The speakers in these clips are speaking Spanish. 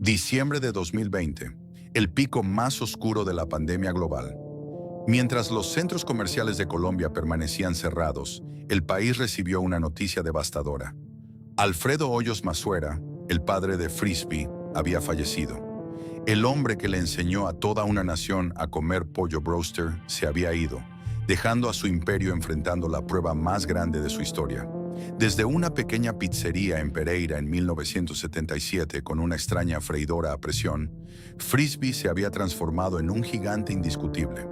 Diciembre de 2020, el pico más oscuro de la pandemia global. Mientras los centros comerciales de Colombia permanecían cerrados, el país recibió una noticia devastadora. Alfredo Hoyos Mazuera, el padre de Frisbee, había fallecido. El hombre que le enseñó a toda una nación a comer pollo broster se había ido, dejando a su imperio enfrentando la prueba más grande de su historia. Desde una pequeña pizzería en Pereira en 1977 con una extraña freidora a presión, Frisbee se había transformado en un gigante indiscutible.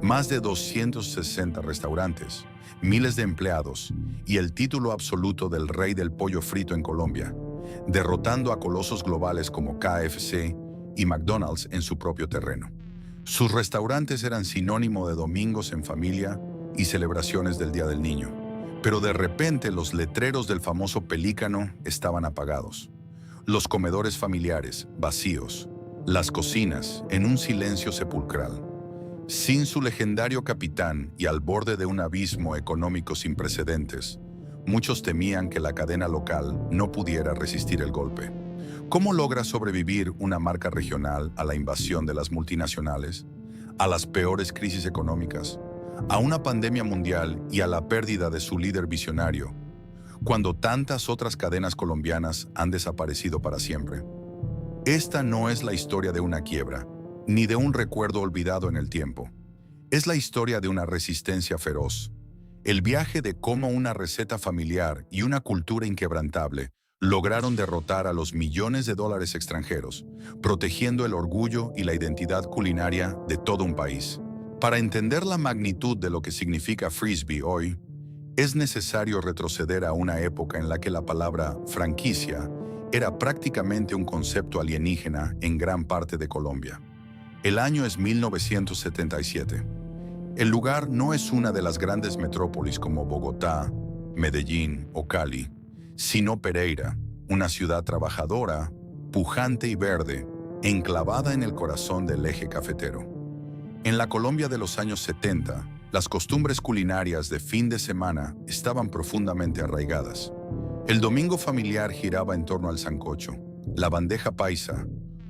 Más de 260 restaurantes, miles de empleados y el título absoluto del rey del pollo frito en Colombia, derrotando a colosos globales como KFC y McDonald's en su propio terreno. Sus restaurantes eran sinónimo de domingos en familia y celebraciones del Día del Niño. Pero de repente los letreros del famoso Pelícano estaban apagados. Los comedores familiares, vacíos. Las cocinas, en un silencio sepulcral. Sin su legendario capitán y al borde de un abismo económico sin precedentes, muchos temían que la cadena local no pudiera resistir el golpe. ¿Cómo logra sobrevivir una marca regional a la invasión de las multinacionales, a las peores crisis económicas, a una pandemia mundial y a la pérdida de su líder visionario, cuando tantas otras cadenas colombianas han desaparecido para siempre? Esta no es la historia de una quiebra, ni de un recuerdo olvidado en el tiempo. Es la historia de una resistencia feroz. El viaje de cómo una receta familiar y una cultura inquebrantable lograron derrotar a los millones de dólares extranjeros, protegiendo el orgullo y la identidad culinaria de todo un país. Para entender la magnitud de lo que significa Frisbee hoy, es necesario retroceder a una época en la que la palabra franquicia era prácticamente un concepto alienígena en gran parte de Colombia. El año es 1977. El lugar no es una de las grandes metrópolis como Bogotá, Medellín o Cali, sino Pereira, una ciudad trabajadora, pujante y verde, enclavada en el corazón del eje cafetero. En la Colombia de los años 70, las costumbres culinarias de fin de semana estaban profundamente arraigadas. El domingo familiar giraba en torno al sancocho, la bandeja paisa,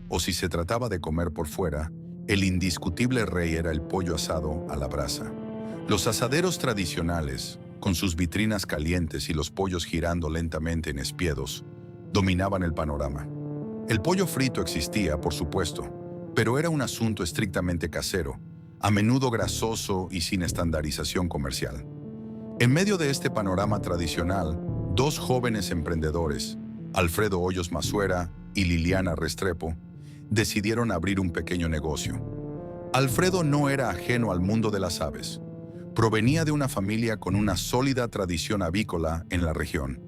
o si se trataba de comer por fuera, el indiscutible rey era el pollo asado a la brasa. Los asaderos tradicionales, con sus vitrinas calientes y los pollos girando lentamente en espiedos, dominaban el panorama. El pollo frito existía, por supuesto, pero era un asunto estrictamente casero, a menudo grasoso y sin estandarización comercial. En medio de este panorama tradicional, dos jóvenes emprendedores, Alfredo Hoyos Mazuera y Liliana Restrepo, decidieron abrir un pequeño negocio. Alfredo no era ajeno al mundo de las aves. Provenía de una familia con una sólida tradición avícola en la región.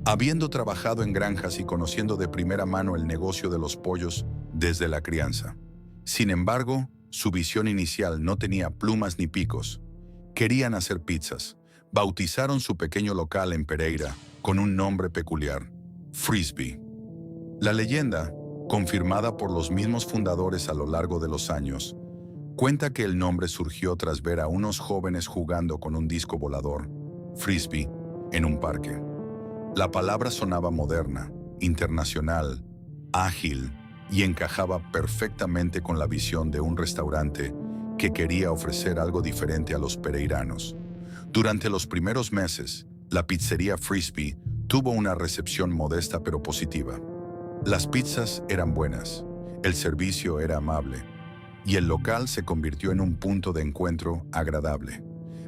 Habiendo trabajado en granjas y conociendo de primera mano el negocio de los pollos desde la crianza. Sin embargo, su visión inicial no tenía plumas ni picos. Querían hacer pizzas. Bautizaron su pequeño local en Pereira con un nombre peculiar, Frisbee. La leyenda, confirmada por los mismos fundadores a lo largo de los años, cuenta que el nombre surgió tras ver a unos jóvenes jugando con un disco volador, Frisbee, en un parque. La palabra sonaba moderna, internacional, ágil y encajaba perfectamente con la visión de un restaurante que quería ofrecer algo diferente a los pereiranos. Durante los primeros meses, la pizzería Frisbee tuvo una recepción modesta pero positiva. Las pizzas eran buenas, el servicio era amable y el local se convirtió en un punto de encuentro agradable.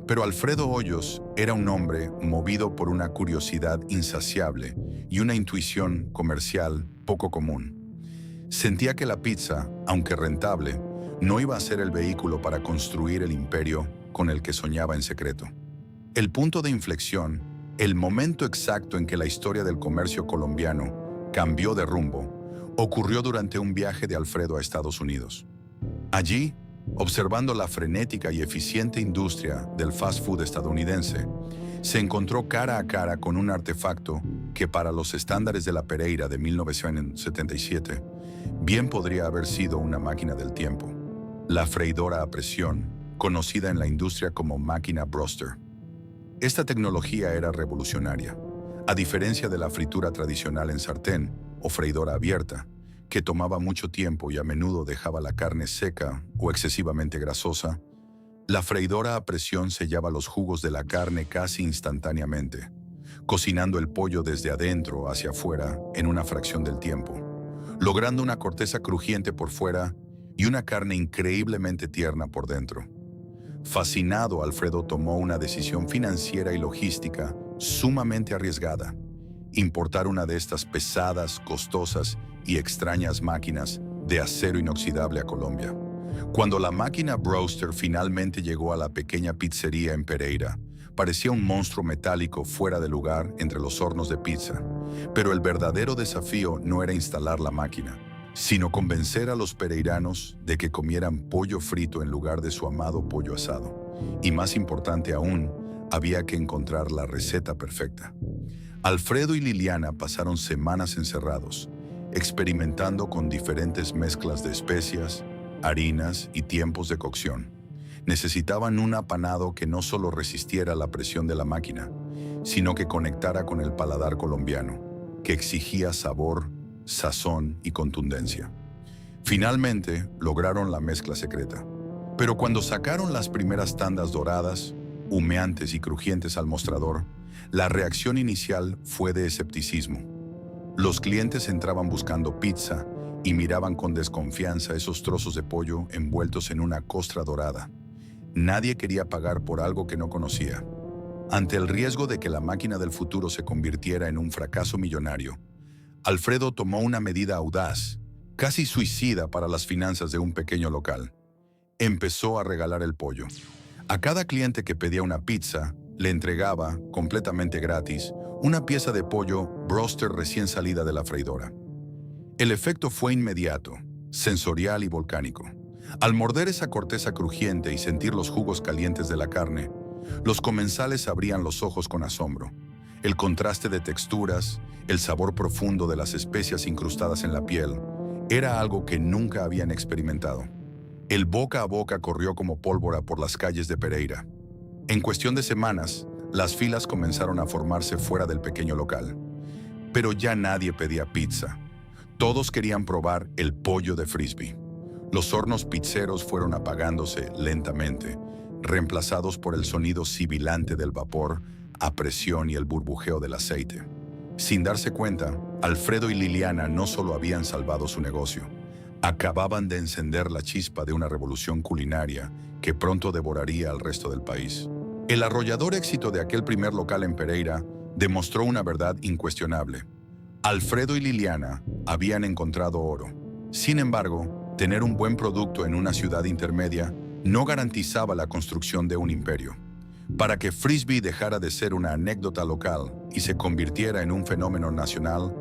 Pero Alfredo Hoyos era un hombre movido por una curiosidad insaciable y una intuición comercial poco común. Sentía que la pizza, aunque rentable, no iba a ser el vehículo para construir el imperio con el que soñaba en secreto. El punto de inflexión, el momento exacto en que la historia del comercio colombiano cambió de rumbo, ocurrió durante un viaje de Alfredo a Estados Unidos. Allí, observando la frenética y eficiente industria del fast food estadounidense, se encontró cara a cara con un artefacto que para los estándares de la Pereira de 1977 bien podría haber sido una máquina del tiempo, la freidora a presión, conocida en la industria como máquina broster. Esta tecnología era revolucionaria, a diferencia de la fritura tradicional en sartén o freidora abierta, que tomaba mucho tiempo y a menudo dejaba la carne seca o excesivamente grasosa, la freidora a presión sellaba los jugos de la carne casi instantáneamente, cocinando el pollo desde adentro hacia afuera en una fracción del tiempo, logrando una corteza crujiente por fuera y una carne increíblemente tierna por dentro. Fascinado, Alfredo tomó una decisión financiera y logística sumamente arriesgada: importar una de estas pesadas, costosas y extrañas máquinas de acero inoxidable a Colombia. Cuando la máquina Brewster finalmente llegó a la pequeña pizzería en Pereira, parecía un monstruo metálico fuera de lugar entre los hornos de pizza. Pero el verdadero desafío no era instalar la máquina, sino convencer a los pereiranos de que comieran pollo frito en lugar de su amado pollo asado. Y más importante aún, había que encontrar la receta perfecta. Alfredo y Liliana pasaron semanas encerrados, experimentando con diferentes mezclas de especias, harinas y tiempos de cocción. Necesitaban un apanado que no solo resistiera la presión de la máquina, sino que conectara con el paladar colombiano, que exigía sabor, sazón y contundencia. Finalmente, lograron la mezcla secreta. Pero cuando sacaron las primeras tandas doradas, humeantes y crujientes al mostrador, la reacción inicial fue de escepticismo. Los clientes entraban buscando pizza y miraban con desconfianza esos trozos de pollo envueltos en una costra dorada. Nadie quería pagar por algo que no conocía. Ante el riesgo de que la máquina del futuro se convirtiera en un fracaso millonario, Alfredo tomó una medida audaz, casi suicida para las finanzas de un pequeño local. Empezó a regalar el pollo. A cada cliente que pedía una pizza, le entregaba, completamente gratis, una pieza de pollo Brewster recién salida de la freidora. El efecto fue inmediato, sensorial y volcánico. Al morder esa corteza crujiente y sentir los jugos calientes de la carne, los comensales abrían los ojos con asombro. El contraste de texturas, el sabor profundo de las especias incrustadas en la piel, era algo que nunca habían experimentado. El boca a boca corrió como pólvora por las calles de Pereira. En cuestión de semanas, las filas comenzaron a formarse fuera del pequeño local. Pero ya nadie pedía pizza. Todos querían probar el pollo de Frisby. Los hornos pizzeros fueron apagándose lentamente, reemplazados por el sonido sibilante del vapor a presión y el burbujeo del aceite. Sin darse cuenta, Alfredo y Liliana no solo habían salvado su negocio, acababan de encender la chispa de una revolución culinaria que pronto devoraría al resto del país. El arrollador éxito de aquel primer local en Pereira demostró una verdad incuestionable. Alfredo y Liliana habían encontrado oro. Sin embargo, tener un buen producto en una ciudad intermedia no garantizaba la construcción de un imperio. Para que Frisby dejara de ser una anécdota local y se convirtiera en un fenómeno nacional,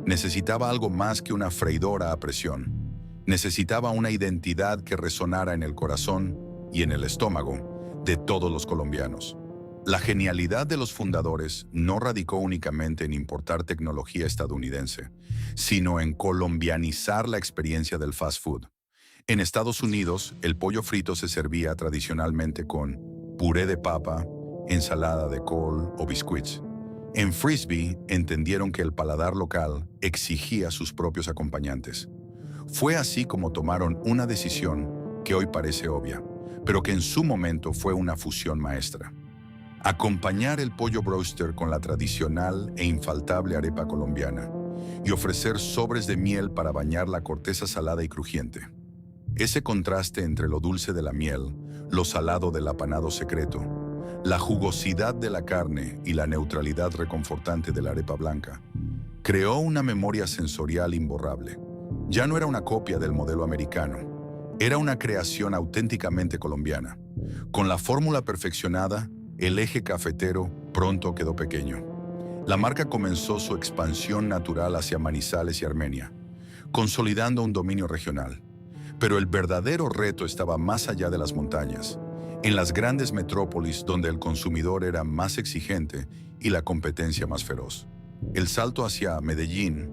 necesitaba algo más que una freidora a presión. Necesitaba una identidad que resonara en el corazón y en el estómago de todos los colombianos. La genialidad de los fundadores no radicó únicamente en importar tecnología estadounidense, sino en colombianizar la experiencia del fast food. En Estados Unidos, el pollo frito se servía tradicionalmente con puré de papa, ensalada de col o biscuits. En Frisby entendieron que el paladar local exigía sus propios acompañantes. Fue así como tomaron una decisión que hoy parece obvia, pero que en su momento fue una fusión maestra: acompañar el pollo Brewster con la tradicional e infaltable arepa colombiana y ofrecer sobres de miel para bañar la corteza salada y crujiente. Ese contraste entre lo dulce de la miel, lo salado del apanado secreto, la jugosidad de la carne y la neutralidad reconfortante de la arepa blanca, creó una memoria sensorial imborrable. Ya no era una copia del modelo americano, era una creación auténticamente colombiana. Con la fórmula perfeccionada, el eje cafetero pronto quedó pequeño. La marca comenzó su expansión natural hacia Manizales y Armenia, consolidando un dominio regional. Pero el verdadero reto estaba más allá de las montañas, en las grandes metrópolis donde el consumidor era más exigente y la competencia más feroz. El salto hacia Medellín,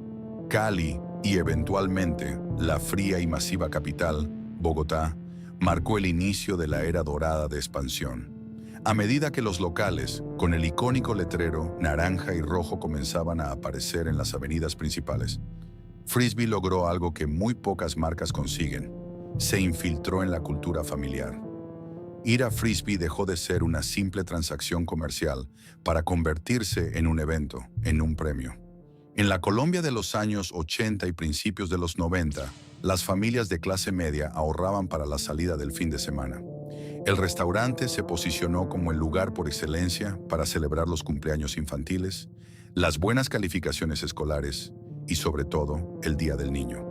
Cali y eventualmente la fría y masiva capital, Bogotá, marcó el inicio de la era dorada de expansión. A medida que los locales, con el icónico letrero naranja y rojo, comenzaban a aparecer en las avenidas principales, Frisbee logró algo que muy pocas marcas consiguen. Se infiltró en la cultura familiar. Ir a Frisbee dejó de ser una simple transacción comercial para convertirse en un evento, en un premio. En la Colombia de los años 80 y principios de los 90, las familias de clase media ahorraban para la salida del fin de semana. El restaurante se posicionó como el lugar por excelencia para celebrar los cumpleaños infantiles, las buenas calificaciones escolares y, sobre todo, el Día del Niño.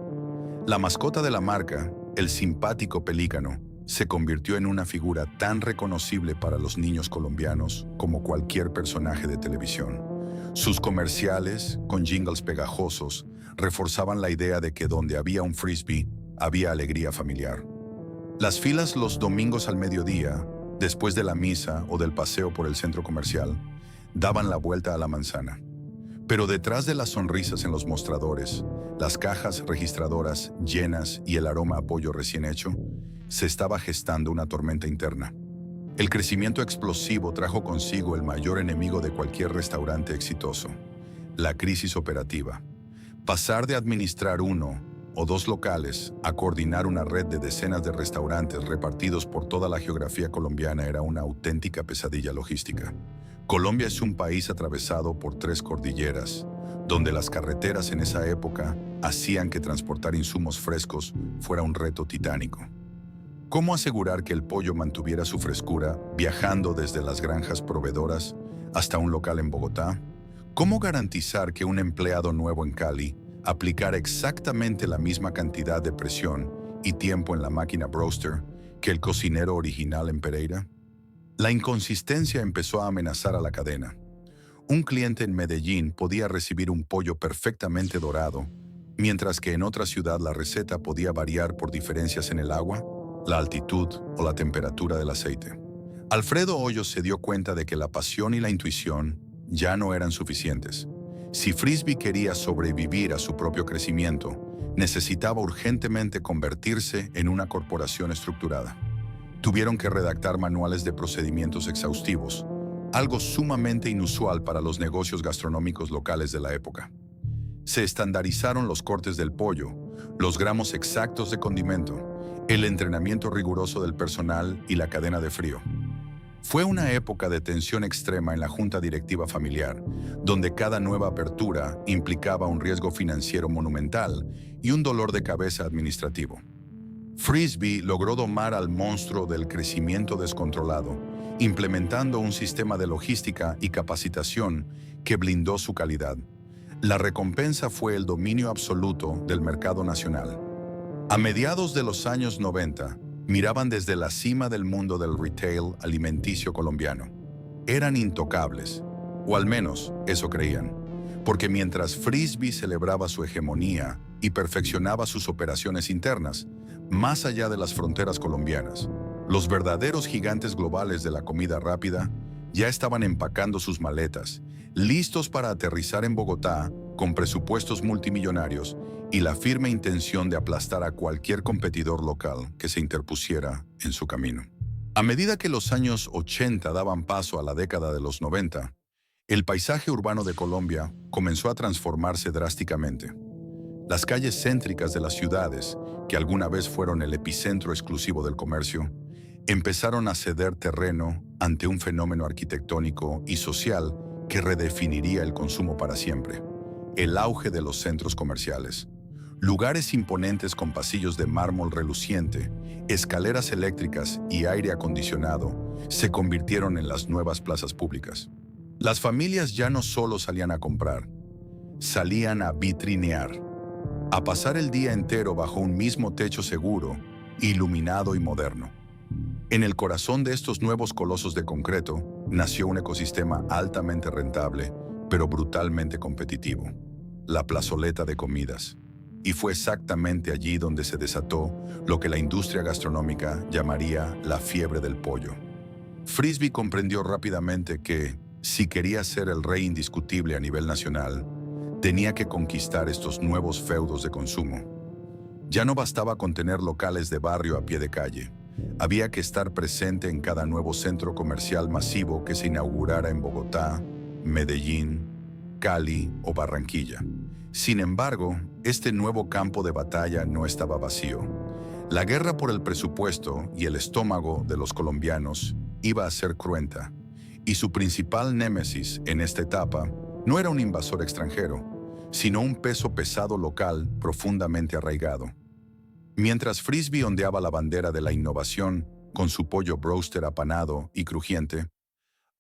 La mascota de la marca, el simpático pelícano, se convirtió en una figura tan reconocible para los niños colombianos como cualquier personaje de televisión. Sus comerciales, con jingles pegajosos, reforzaban la idea de que donde había un Frisbee, había alegría familiar. Las filas los domingos al mediodía, después de la misa o del paseo por el centro comercial, daban la vuelta a la manzana. Pero detrás de las sonrisas en los mostradores, las cajas registradoras llenas y el aroma a pollo recién hecho, se estaba gestando una tormenta interna. El crecimiento explosivo trajo consigo el mayor enemigo de cualquier restaurante exitoso: la crisis operativa. Pasar de administrar uno o dos locales a coordinar una red de decenas de restaurantes repartidos por toda la geografía colombiana era una auténtica pesadilla logística. Colombia es un país atravesado por 3 cordilleras, donde las carreteras en esa época hacían que transportar insumos frescos fuera un reto titánico. ¿Cómo asegurar que el pollo mantuviera su frescura viajando desde las granjas proveedoras hasta un local en Bogotá? ¿Cómo garantizar que un empleado nuevo en Cali aplicara exactamente la misma cantidad de presión y tiempo en la máquina broaster que el cocinero original en Pereira? La inconsistencia empezó a amenazar a la cadena. Un cliente en Medellín podía recibir un pollo perfectamente dorado, mientras que en otra ciudad la receta podía variar por diferencias en el agua, la altitud o la temperatura del aceite. Alfredo Hoyos se dio cuenta de que la pasión y la intuición ya no eran suficientes. Si Frisbee quería sobrevivir a su propio crecimiento, necesitaba urgentemente convertirse en una corporación estructurada. Tuvieron que redactar manuales de procedimientos exhaustivos, algo sumamente inusual para los negocios gastronómicos locales de la época. Se estandarizaron los cortes del pollo, los gramos exactos de condimento, el entrenamiento riguroso del personal y la cadena de frío. Fue una época de tensión extrema en la junta directiva familiar, donde cada nueva apertura implicaba un riesgo financiero monumental y un dolor de cabeza administrativo. Frisbee logró domar al monstruo del crecimiento descontrolado, implementando un sistema de logística y capacitación que blindó su calidad. La recompensa fue el dominio absoluto del mercado nacional. A mediados de los años 90, miraban desde la cima del mundo del retail alimenticio colombiano. Eran intocables, o al menos eso creían, porque mientras Frisbee celebraba su hegemonía y perfeccionaba sus operaciones internas, más allá de las fronteras colombianas, los verdaderos gigantes globales de la comida rápida ya estaban empacando sus maletas, listos para aterrizar en Bogotá con presupuestos multimillonarios y la firme intención de aplastar a cualquier competidor local que se interpusiera en su camino. A medida que los años 80 daban paso a la década de los 90, el paisaje urbano de Colombia comenzó a transformarse drásticamente. Las calles céntricas de las ciudades, que alguna vez fueron el epicentro exclusivo del comercio, empezaron a ceder terreno ante un fenómeno arquitectónico y social que redefiniría el consumo para siempre: el auge de los centros comerciales. Lugares imponentes con pasillos de mármol reluciente, escaleras eléctricas y aire acondicionado se convirtieron en las nuevas plazas públicas. Las familias ya no solo salían a comprar, salían a vitrinear, a pasar el día entero bajo un mismo techo seguro, iluminado y moderno. En el corazón de estos nuevos colosos de concreto nació un ecosistema altamente rentable, pero brutalmente competitivo: la plazoleta de comidas. Y fue exactamente allí donde se desató lo que la industria gastronómica llamaría la fiebre del pollo. Frisbee comprendió rápidamente que, si quería ser el rey indiscutible a nivel nacional, tenía que conquistar estos nuevos feudos de consumo. Ya no bastaba con tener locales de barrio a pie de calle. Había que estar presente en cada nuevo centro comercial masivo que se inaugurara en Bogotá, Medellín, Cali o Barranquilla. Sin embargo, este nuevo campo de batalla no estaba vacío. La guerra por el presupuesto y el estómago de los colombianos iba a ser cruenta, y su principal némesis en esta etapa no era un invasor extranjero, sino un peso pesado local profundamente arraigado. Mientras Frisby ondeaba la bandera de la innovación con su pollo broster apanado y crujiente,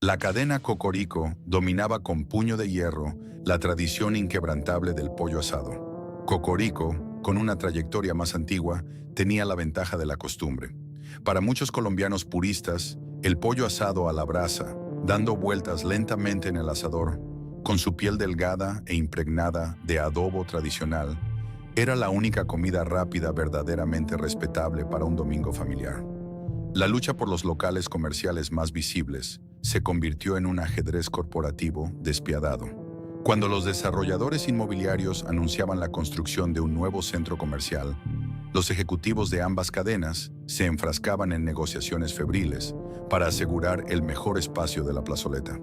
la cadena Cocorico dominaba con puño de hierro la tradición inquebrantable del pollo asado. Cocorico, con una trayectoria más antigua, tenía la ventaja de la costumbre. Para muchos colombianos puristas, el pollo asado a la brasa, dando vueltas lentamente en el asador, con su piel delgada e impregnada de adobo tradicional, era la única comida rápida verdaderamente respetable para un domingo familiar. La lucha por los locales comerciales más visibles se convirtió en un ajedrez corporativo despiadado. Cuando los desarrolladores inmobiliarios anunciaban la construcción de un nuevo centro comercial, los ejecutivos de ambas cadenas se enfrascaban en negociaciones febriles para asegurar el mejor espacio de la plazoleta.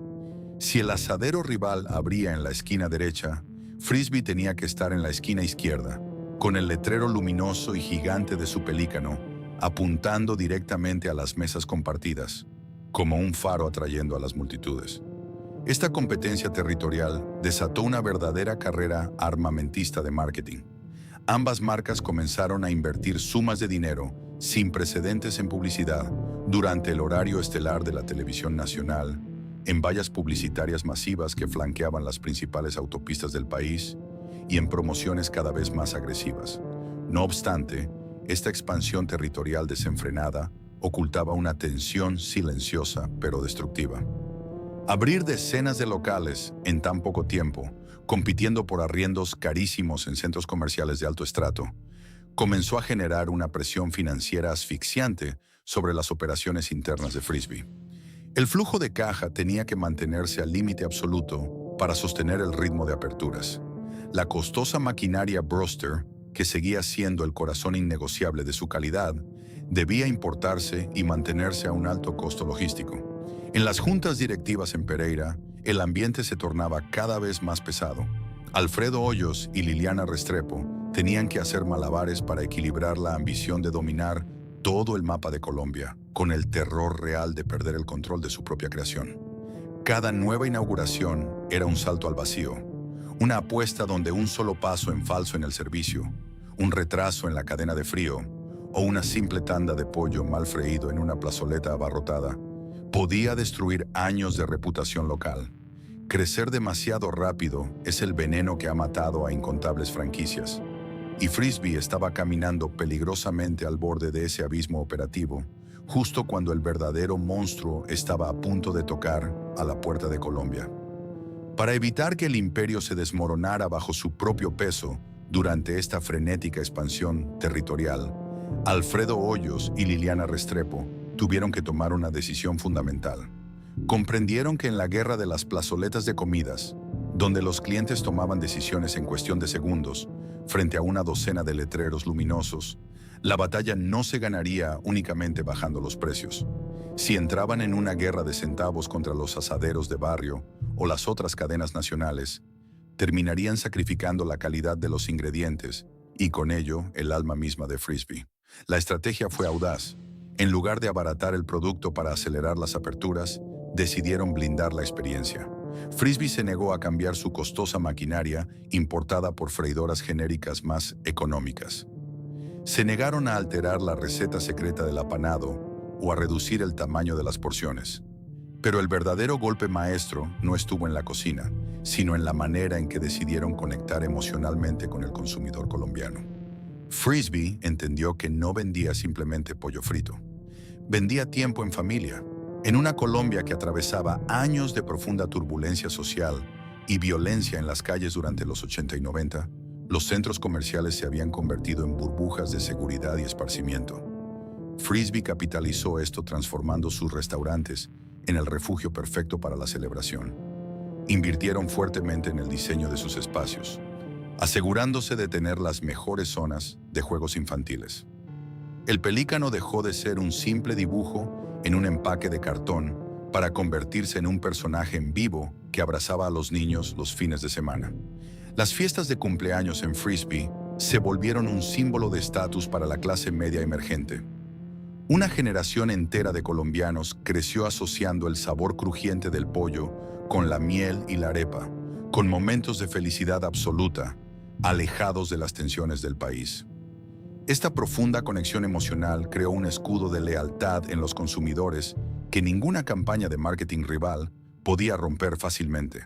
Si el asadero rival abría en la esquina derecha, Frisby tenía que estar en la esquina izquierda, con el letrero luminoso y gigante de su pelícano, apuntando directamente a las mesas compartidas, como un faro atrayendo a las multitudes. Esta competencia territorial desató una verdadera carrera armamentista de marketing. Ambas marcas comenzaron a invertir sumas de dinero sin precedentes en publicidad durante el horario estelar de la televisión nacional, en vallas publicitarias masivas que flanqueaban las principales autopistas del país y en promociones cada vez más agresivas. No obstante, esta expansión territorial desenfrenada ocultaba una tensión silenciosa pero destructiva. Abrir decenas de locales en tan poco tiempo, compitiendo por arriendos carísimos en centros comerciales de alto estrato, comenzó a generar una presión financiera asfixiante sobre las operaciones internas de Frisby. El flujo de caja tenía que mantenerse al límite absoluto para sostener el ritmo de aperturas. La costosa maquinaria Broster, que seguía siendo el corazón innegociable de su calidad, debía importarse y mantenerse a un alto costo logístico. En las juntas directivas en Pereira, el ambiente se tornaba cada vez más pesado. Alfredo Hoyos y Liliana Restrepo tenían que hacer malabares para equilibrar la ambición de dominar todo el mapa de Colombia, con el terror real de perder el control de su propia creación. Cada nueva inauguración era un salto al vacío, una apuesta donde un solo paso en falso en el servicio, un retraso en la cadena de frío o una simple tanda de pollo mal freído en una plazoleta abarrotada podía destruir años de reputación local. Crecer demasiado rápido es el veneno que ha matado a incontables franquicias, y Frisby estaba caminando peligrosamente al borde de ese abismo operativo, justo cuando el verdadero monstruo estaba a punto de tocar a la puerta de Colombia. Para evitar que el imperio se desmoronara bajo su propio peso durante esta frenética expansión territorial, Alfredo Hoyos y Liliana Restrepo tuvieron que tomar una decisión fundamental. Comprendieron que en la guerra de las plazoletas de comidas, donde los clientes tomaban decisiones en cuestión de segundos, frente a una docena de letreros luminosos, la batalla no se ganaría únicamente bajando los precios. Si entraban en una guerra de centavos contra los asaderos de barrio o las otras cadenas nacionales, terminarían sacrificando la calidad de los ingredientes y con ello el alma misma de Frisby. La estrategia fue audaz. En lugar de abaratar el producto para acelerar las aperturas, decidieron blindar la experiencia. Frisby se negó a cambiar su costosa maquinaria importada por freidoras genéricas más económicas. Se negaron a alterar la receta secreta del apanado o a reducir el tamaño de las porciones. Pero el verdadero golpe maestro no estuvo en la cocina, sino en la manera en que decidieron conectar emocionalmente con el consumidor colombiano. Frisby entendió que no vendía simplemente pollo frito. Vendía tiempo en familia, en una Colombia que atravesaba años de profunda turbulencia social y violencia en las calles durante los 80 y 90, los centros comerciales se habían convertido en burbujas de seguridad y esparcimiento. Frisby capitalizó esto transformando sus restaurantes en el refugio perfecto para la celebración. Invirtieron fuertemente en el diseño de sus espacios, asegurándose de tener las mejores zonas de juegos infantiles. El pelícano dejó de ser un simple dibujo en un empaque de cartón para convertirse en un personaje en vivo que abrazaba a los niños los fines de semana. Las fiestas de cumpleaños en Frisbee se volvieron un símbolo de estatus para la clase media emergente. Una generación entera de colombianos creció asociando el sabor crujiente del pollo con la miel y la arepa, con momentos de felicidad absoluta, alejados de las tensiones del país. Esta profunda conexión emocional creó un escudo de lealtad en los consumidores que ninguna campaña de marketing rival podía romper fácilmente.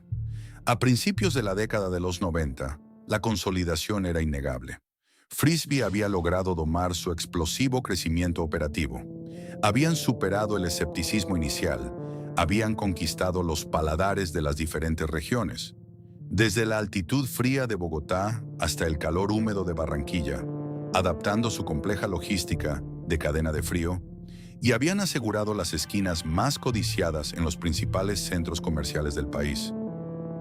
A principios de la década de los 90, la consolidación era innegable. Frisbee había logrado domar su explosivo crecimiento operativo. Habían superado el escepticismo inicial, habían conquistado los paladares de las diferentes regiones. Desde la altitud fría de Bogotá hasta el calor húmedo de Barranquilla, adaptando su compleja logística de cadena de frío, y habían asegurado las esquinas más codiciadas en los principales centros comerciales del país.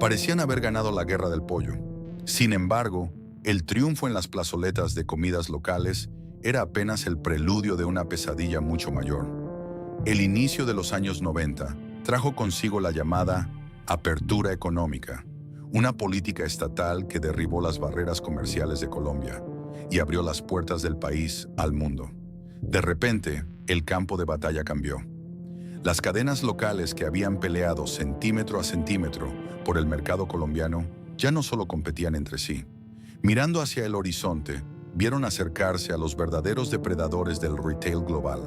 Parecían haber ganado la guerra del pollo. Sin embargo, el triunfo en las plazoletas de comidas locales era apenas el preludio de una pesadilla mucho mayor. El inicio de los años 90 trajo consigo la llamada apertura económica, una política estatal que derribó las barreras comerciales de Colombia y abrió las puertas del país al mundo. De repente, el campo de batalla cambió. Las cadenas locales que habían peleado centímetro a centímetro por el mercado colombiano ya no solo competían entre sí. Mirando hacia el horizonte, vieron acercarse a los verdaderos depredadores del retail global,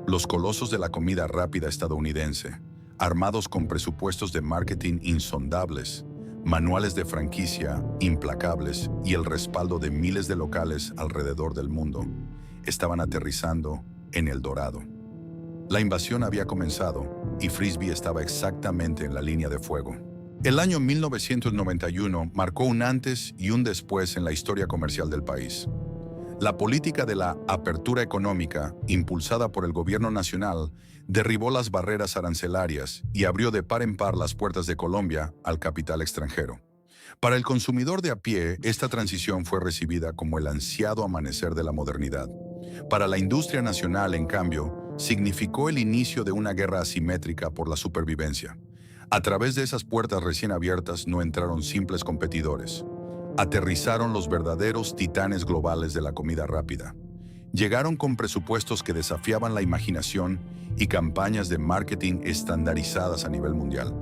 los colosos de la comida rápida estadounidense, armados con presupuestos de marketing insondables, manuales de franquicia implacables y el respaldo de miles de locales alrededor del mundo. Estaban aterrizando en El Dorado. La invasión había comenzado y Frisbee estaba exactamente en la línea de fuego. El año 1991 marcó un antes y un después en la historia comercial del país. La política de la apertura económica, impulsada por el gobierno nacional, derribó las barreras arancelarias y abrió de par en par las puertas de Colombia al capital extranjero. Para el consumidor de a pie, esta transición fue recibida como el ansiado amanecer de la modernidad. Para la industria nacional, en cambio, significó el inicio de una guerra asimétrica por la supervivencia. A través de esas puertas recién abiertas no entraron simples competidores. Aterrizaron los verdaderos titanes globales de la comida rápida. Llegaron con presupuestos que desafiaban la imaginación y campañas de marketing estandarizadas a nivel mundial.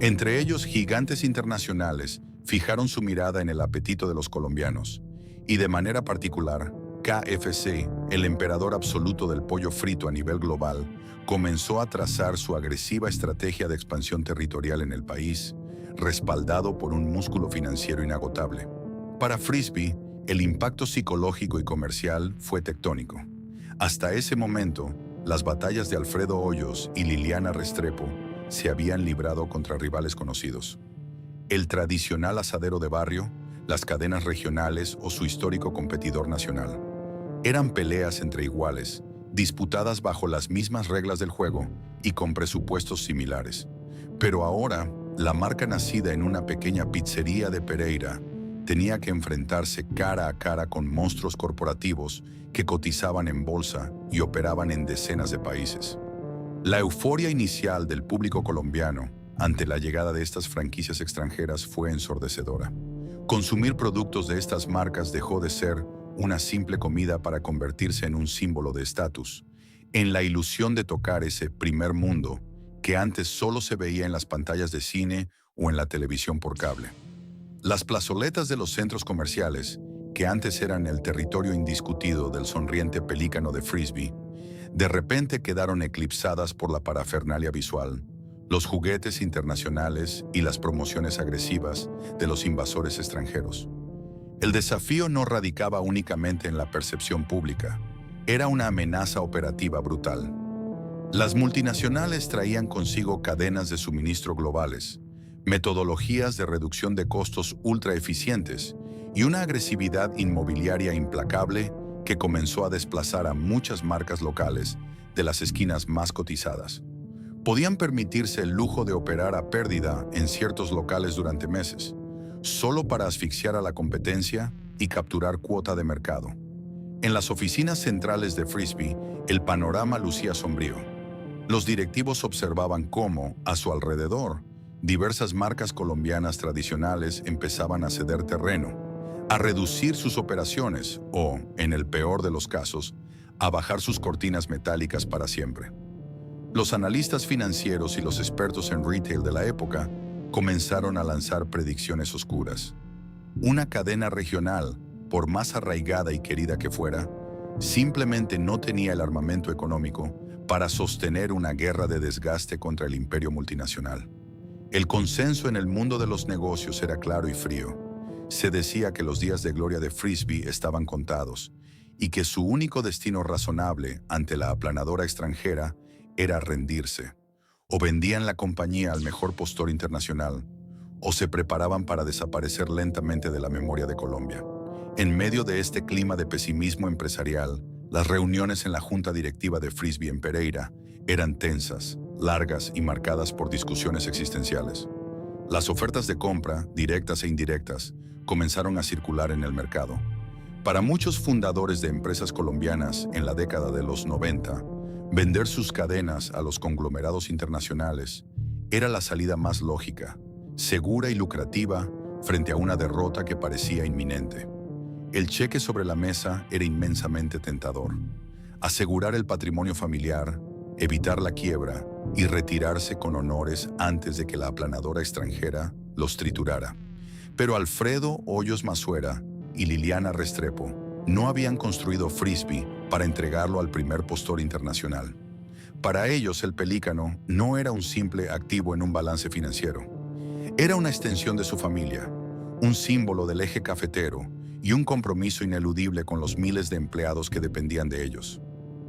Entre ellos, gigantes internacionales fijaron su mirada en el apetito de los colombianos, y de manera particular, KFC, el emperador absoluto del pollo frito a nivel global, comenzó a trazar su agresiva estrategia de expansión territorial en el país, respaldado por un músculo financiero inagotable. Para Frisbee, el impacto psicológico y comercial fue tectónico. Hasta ese momento, las batallas de Alfredo Hoyos y Liliana Restrepo se habían librado contra rivales conocidos. El tradicional asadero de barrio, las cadenas regionales o su histórico competidor nacional. Eran peleas entre iguales, disputadas bajo las mismas reglas del juego y con presupuestos similares. Pero ahora, la marca nacida en una pequeña pizzería de Pereira tenía que enfrentarse cara a cara con monstruos corporativos que cotizaban en bolsa y operaban en decenas de países. La euforia inicial del público colombiano ante la llegada de estas franquicias extranjeras fue ensordecedora. Consumir productos de estas marcas dejó de ser una simple comida para convertirse en un símbolo de estatus, en la ilusión de tocar ese primer mundo que antes solo se veía en las pantallas de cine o en la televisión por cable. Las plazoletas de los centros comerciales, que antes eran el territorio indiscutido del sonriente pelícano de Frisbee, de repente quedaron eclipsadas por la parafernalia visual, los juguetes internacionales y las promociones agresivas de los invasores extranjeros. El desafío no radicaba únicamente en la percepción pública, era una amenaza operativa brutal. Las multinacionales traían consigo cadenas de suministro globales, metodologías de reducción de costos ultra eficientes y una agresividad inmobiliaria implacable que comenzó a desplazar a muchas marcas locales de las esquinas más cotizadas. Podían permitirse el lujo de operar a pérdida en ciertos locales durante meses, solo para asfixiar a la competencia y capturar cuota de mercado. En las oficinas centrales de Frisbee, el panorama lucía sombrío. Los directivos observaban cómo, a su alrededor, Diversas marcas colombianas tradicionales empezaban a ceder terreno, a reducir sus operaciones o, en el peor de los casos, a bajar sus cortinas metálicas para siempre. Los analistas financieros y los expertos en retail de la época comenzaron a lanzar predicciones oscuras. Una cadena regional, por más arraigada y querida que fuera, simplemente no tenía el armamento económico para sostener una guerra de desgaste contra el imperio multinacional. El consenso en el mundo de los negocios era claro y frío. Se decía que los días de gloria de Frisbee estaban contados y que su único destino razonable ante la aplanadora extranjera era rendirse. O vendían la compañía al mejor postor internacional, o se preparaban para desaparecer lentamente de la memoria de Colombia. En medio de este clima de pesimismo empresarial, las reuniones en la junta directiva de Frisbee en Pereira eran tensas, largas y marcadas por discusiones existenciales. Las ofertas de compra, directas e indirectas, comenzaron a circular en el mercado. Para muchos fundadores de empresas colombianas en la década de los 90, vender sus cadenas a los conglomerados internacionales era la salida más lógica, segura y lucrativa frente a una derrota que parecía inminente. El cheque sobre la mesa era inmensamente tentador. Asegurar el patrimonio familiar, evitar la quiebra y retirarse con honores antes de que la aplanadora extranjera los triturara. Pero Alfredo Hoyos Masuera y Liliana Restrepo no habían construido Frisbee para entregarlo al primer postor internacional. Para ellos, el Pelícano no era un simple activo en un balance financiero. Era una extensión de su familia, un símbolo del eje cafetero y un compromiso ineludible con los miles de empleados que dependían de ellos.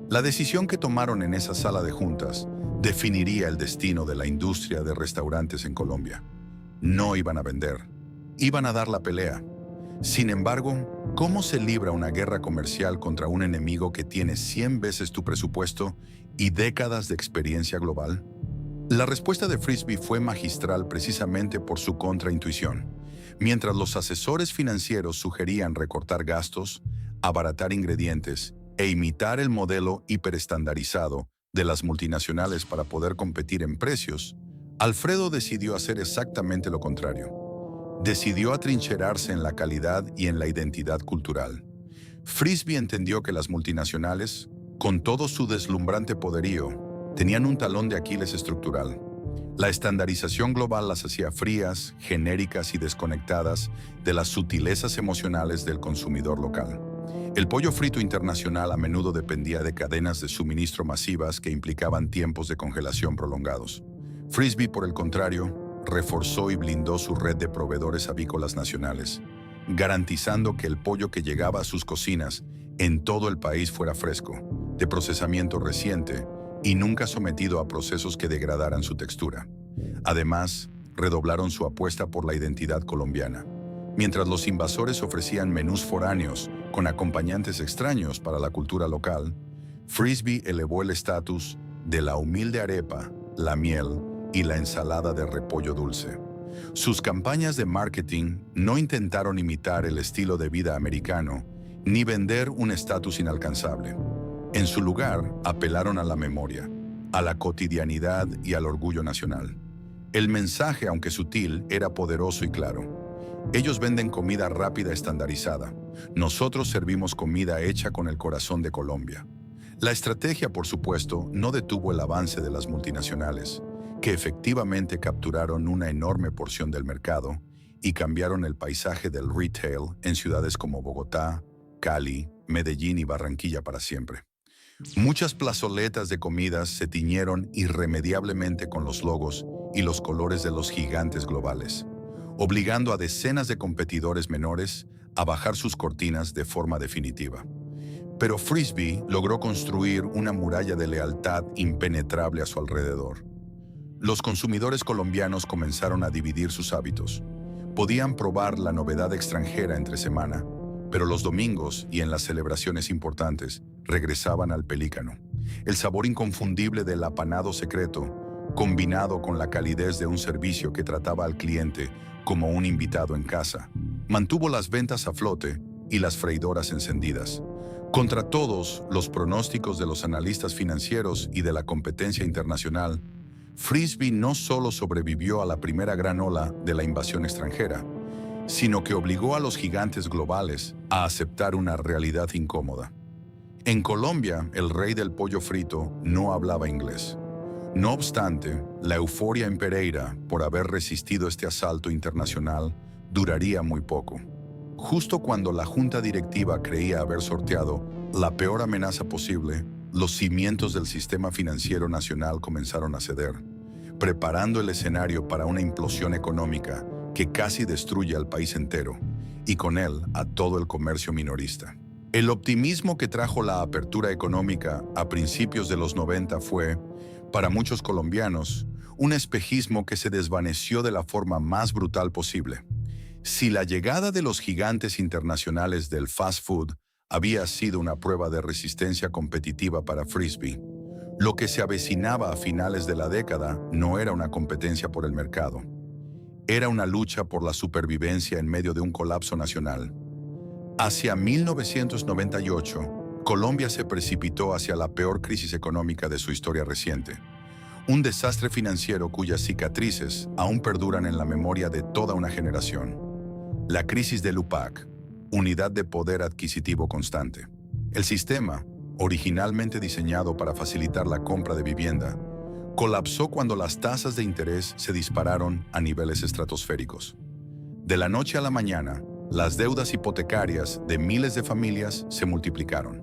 La decisión que tomaron en esa sala de juntas definiría el destino de la industria de restaurantes en Colombia. No iban a vender, iban a dar la pelea. Sin embargo, ¿cómo se libra una guerra comercial contra un enemigo que tiene 100 veces tu presupuesto y décadas de experiencia global? La respuesta de Frisbee fue magistral precisamente por su contraintuición. Mientras los asesores financieros sugerían recortar gastos, abaratar ingredientes e imitar el modelo hiperestandarizado de las multinacionales para poder competir en precios, Alfredo decidió hacer exactamente lo contrario. Decidió atrincherarse en la calidad y en la identidad cultural. Frisbee entendió que las multinacionales, con todo su deslumbrante poderío, tenían un talón de Aquiles estructural. La estandarización global las hacía frías, genéricas y desconectadas de las sutilezas emocionales del consumidor local. El pollo frito internacional a menudo dependía de cadenas de suministro masivas que implicaban tiempos de congelación prolongados. Frisbee, por el contrario, reforzó y blindó su red de proveedores avícolas nacionales, garantizando que el pollo que llegaba a sus cocinas en todo el país fuera fresco, de procesamiento reciente y nunca sometido a procesos que degradaran su textura. Además, redoblaron su apuesta por la identidad colombiana. Mientras los invasores ofrecían menús foráneos con acompañantes extraños para la cultura local, Frisbee elevó el estatus de la humilde arepa, la miel y la ensalada de repollo dulce. Sus campañas de marketing no intentaron imitar el estilo de vida americano ni vender un estatus inalcanzable. En su lugar, apelaron a la memoria, a la cotidianidad y al orgullo nacional. El mensaje, aunque sutil, era poderoso y claro. Ellos venden comida rápida estandarizada. Nosotros servimos comida hecha con el corazón de Colombia. La estrategia, por supuesto, no detuvo el avance de las multinacionales, que efectivamente capturaron una enorme porción del mercado y cambiaron el paisaje del retail en ciudades como Bogotá, Cali, Medellín y Barranquilla para siempre. Muchas plazoletas de comidas se tiñeron irremediablemente con los logos y los colores de los gigantes globales, obligando a decenas de competidores menores a bajar sus cortinas de forma definitiva. Pero Frisbee logró construir una muralla de lealtad impenetrable a su alrededor. Los consumidores colombianos comenzaron a dividir sus hábitos. Podían probar la novedad extranjera entre semana, pero los domingos y en las celebraciones importantes regresaban al Pelícano. El sabor inconfundible del apanado secreto, combinado con la calidez de un servicio que trataba al cliente como un invitado en casa, mantuvo las ventas a flote y las freidoras encendidas. Contra todos los pronósticos de los analistas financieros y de la competencia internacional, Frisbee no solo sobrevivió a la primera gran ola de la invasión extranjera, sino que obligó a los gigantes globales a aceptar una realidad incómoda. En Colombia, el rey del pollo frito no hablaba inglés. No obstante, la euforia en Pereira por haber resistido este asalto internacional duraría muy poco. Justo cuando la junta directiva creía haber sorteado la peor amenaza posible, los cimientos del sistema financiero nacional comenzaron a ceder, preparando el escenario para una implosión económica que casi destruye al país entero, y con él a todo el comercio minorista. El optimismo que trajo la apertura económica a principios de los 90 fue, para muchos colombianos, un espejismo que se desvaneció de la forma más brutal posible. Si la llegada de los gigantes internacionales del fast food había sido una prueba de resistencia competitiva para Frisbee, lo que se avecinaba a finales de la década no era una competencia por el mercado. Era una lucha por la supervivencia en medio de un colapso nacional. Hacia 1998, Colombia se precipitó hacia la peor crisis económica de su historia reciente. Un desastre financiero cuyas cicatrices aún perduran en la memoria de toda una generación. La crisis del UPAC, Unidad de Poder Adquisitivo Constante. El sistema, originalmente diseñado para facilitar la compra de vivienda, colapsó cuando las tasas de interés se dispararon a niveles estratosféricos. De la noche a la mañana, las deudas hipotecarias de miles de familias se multiplicaron.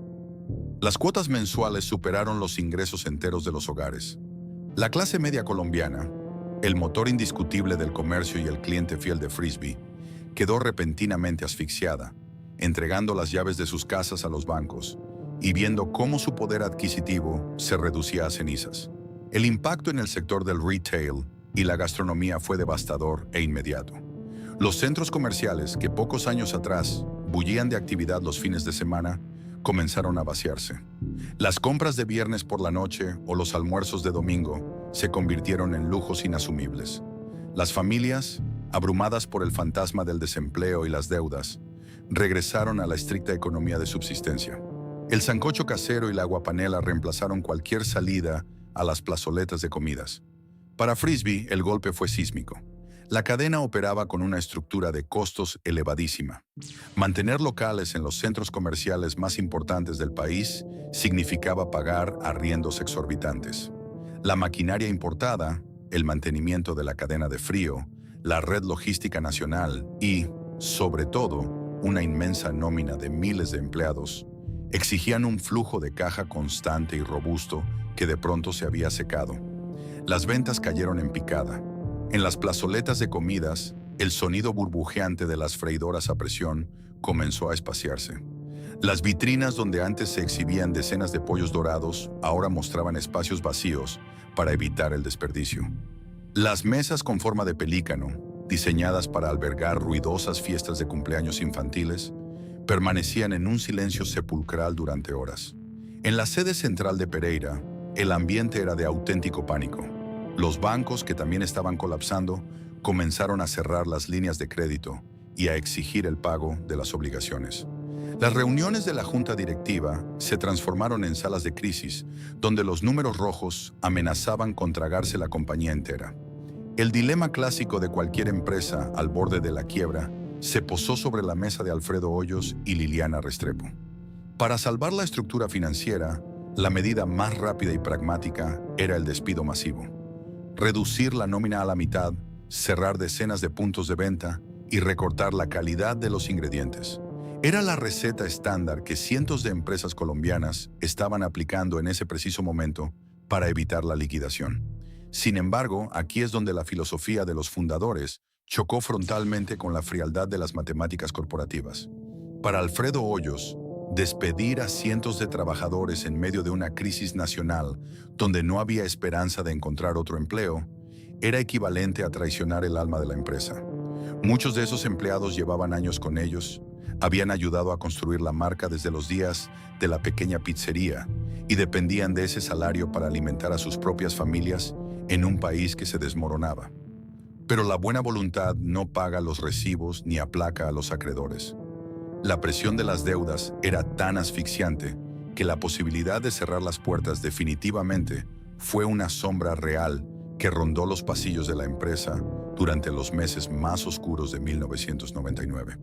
Las cuotas mensuales superaron los ingresos enteros de los hogares. La clase media colombiana, el motor indiscutible del comercio y el cliente fiel de Frisbee, quedó repentinamente asfixiada, entregando las llaves de sus casas a los bancos y viendo cómo su poder adquisitivo se reducía a cenizas. El impacto en el sector del retail y la gastronomía fue devastador e inmediato. Los centros comerciales que pocos años atrás bullían de actividad los fines de semana comenzaron a vaciarse. Las compras de viernes por la noche o los almuerzos de domingo se convirtieron en lujos inasumibles. Las familias, abrumadas por el fantasma del desempleo y las deudas, regresaron a la estricta economía de subsistencia. El sancocho casero y la aguapanela reemplazaron cualquier salida a las plazoletas de comidas. Para Frisbee, el golpe fue sísmico. La cadena operaba con una estructura de costos elevadísima. Mantener locales en los centros comerciales más importantes del país significaba pagar arriendos exorbitantes. La maquinaria importada, el mantenimiento de la cadena de frío, la red logística nacional y, sobre todo, una inmensa nómina de miles de empleados, exigían un flujo de caja constante y robusto que de pronto se había secado. Las ventas cayeron en picada. En las plazoletas de comidas, el sonido burbujeante de las freidoras a presión comenzó a espaciarse. Las vitrinas donde antes se exhibían decenas de pollos dorados ahora mostraban espacios vacíos para evitar el desperdicio. Las mesas con forma de pelícano, diseñadas para albergar ruidosas fiestas de cumpleaños infantiles, permanecían en un silencio sepulcral durante horas. En la sede central de Pereira, el ambiente era de auténtico pánico. Los bancos, que también estaban colapsando, comenzaron a cerrar las líneas de crédito y a exigir el pago de las obligaciones. Las reuniones de la junta directiva se transformaron en salas de crisis, donde los números rojos amenazaban con tragarse la compañía entera. El dilema clásico de cualquier empresa al borde de la quiebra se posó sobre la mesa de Alfredo Hoyos y Liliana Restrepo. Para salvar la estructura financiera, la medida más rápida y pragmática era el despido masivo. Reducir la nómina a la mitad, cerrar decenas de puntos de venta y recortar la calidad de los ingredientes. Era la receta estándar que cientos de empresas colombianas estaban aplicando en ese preciso momento para evitar la liquidación. Sin embargo, aquí es donde la filosofía de los fundadores chocó frontalmente con la frialdad de las matemáticas corporativas. Para Alfredo Hoyos, despedir a cientos de trabajadores en medio de una crisis nacional donde no había esperanza de encontrar otro empleo era equivalente a traicionar el alma de la empresa. Muchos de esos empleados llevaban años con ellos, habían ayudado a construir la marca desde los días de la pequeña pizzería y dependían de ese salario para alimentar a sus propias familias en un país que se desmoronaba. Pero la buena voluntad no paga los recibos ni aplaca a los acreedores. La presión de las deudas era tan asfixiante que la posibilidad de cerrar las puertas definitivamente fue una sombra real que rondó los pasillos de la empresa durante los meses más oscuros de 1999.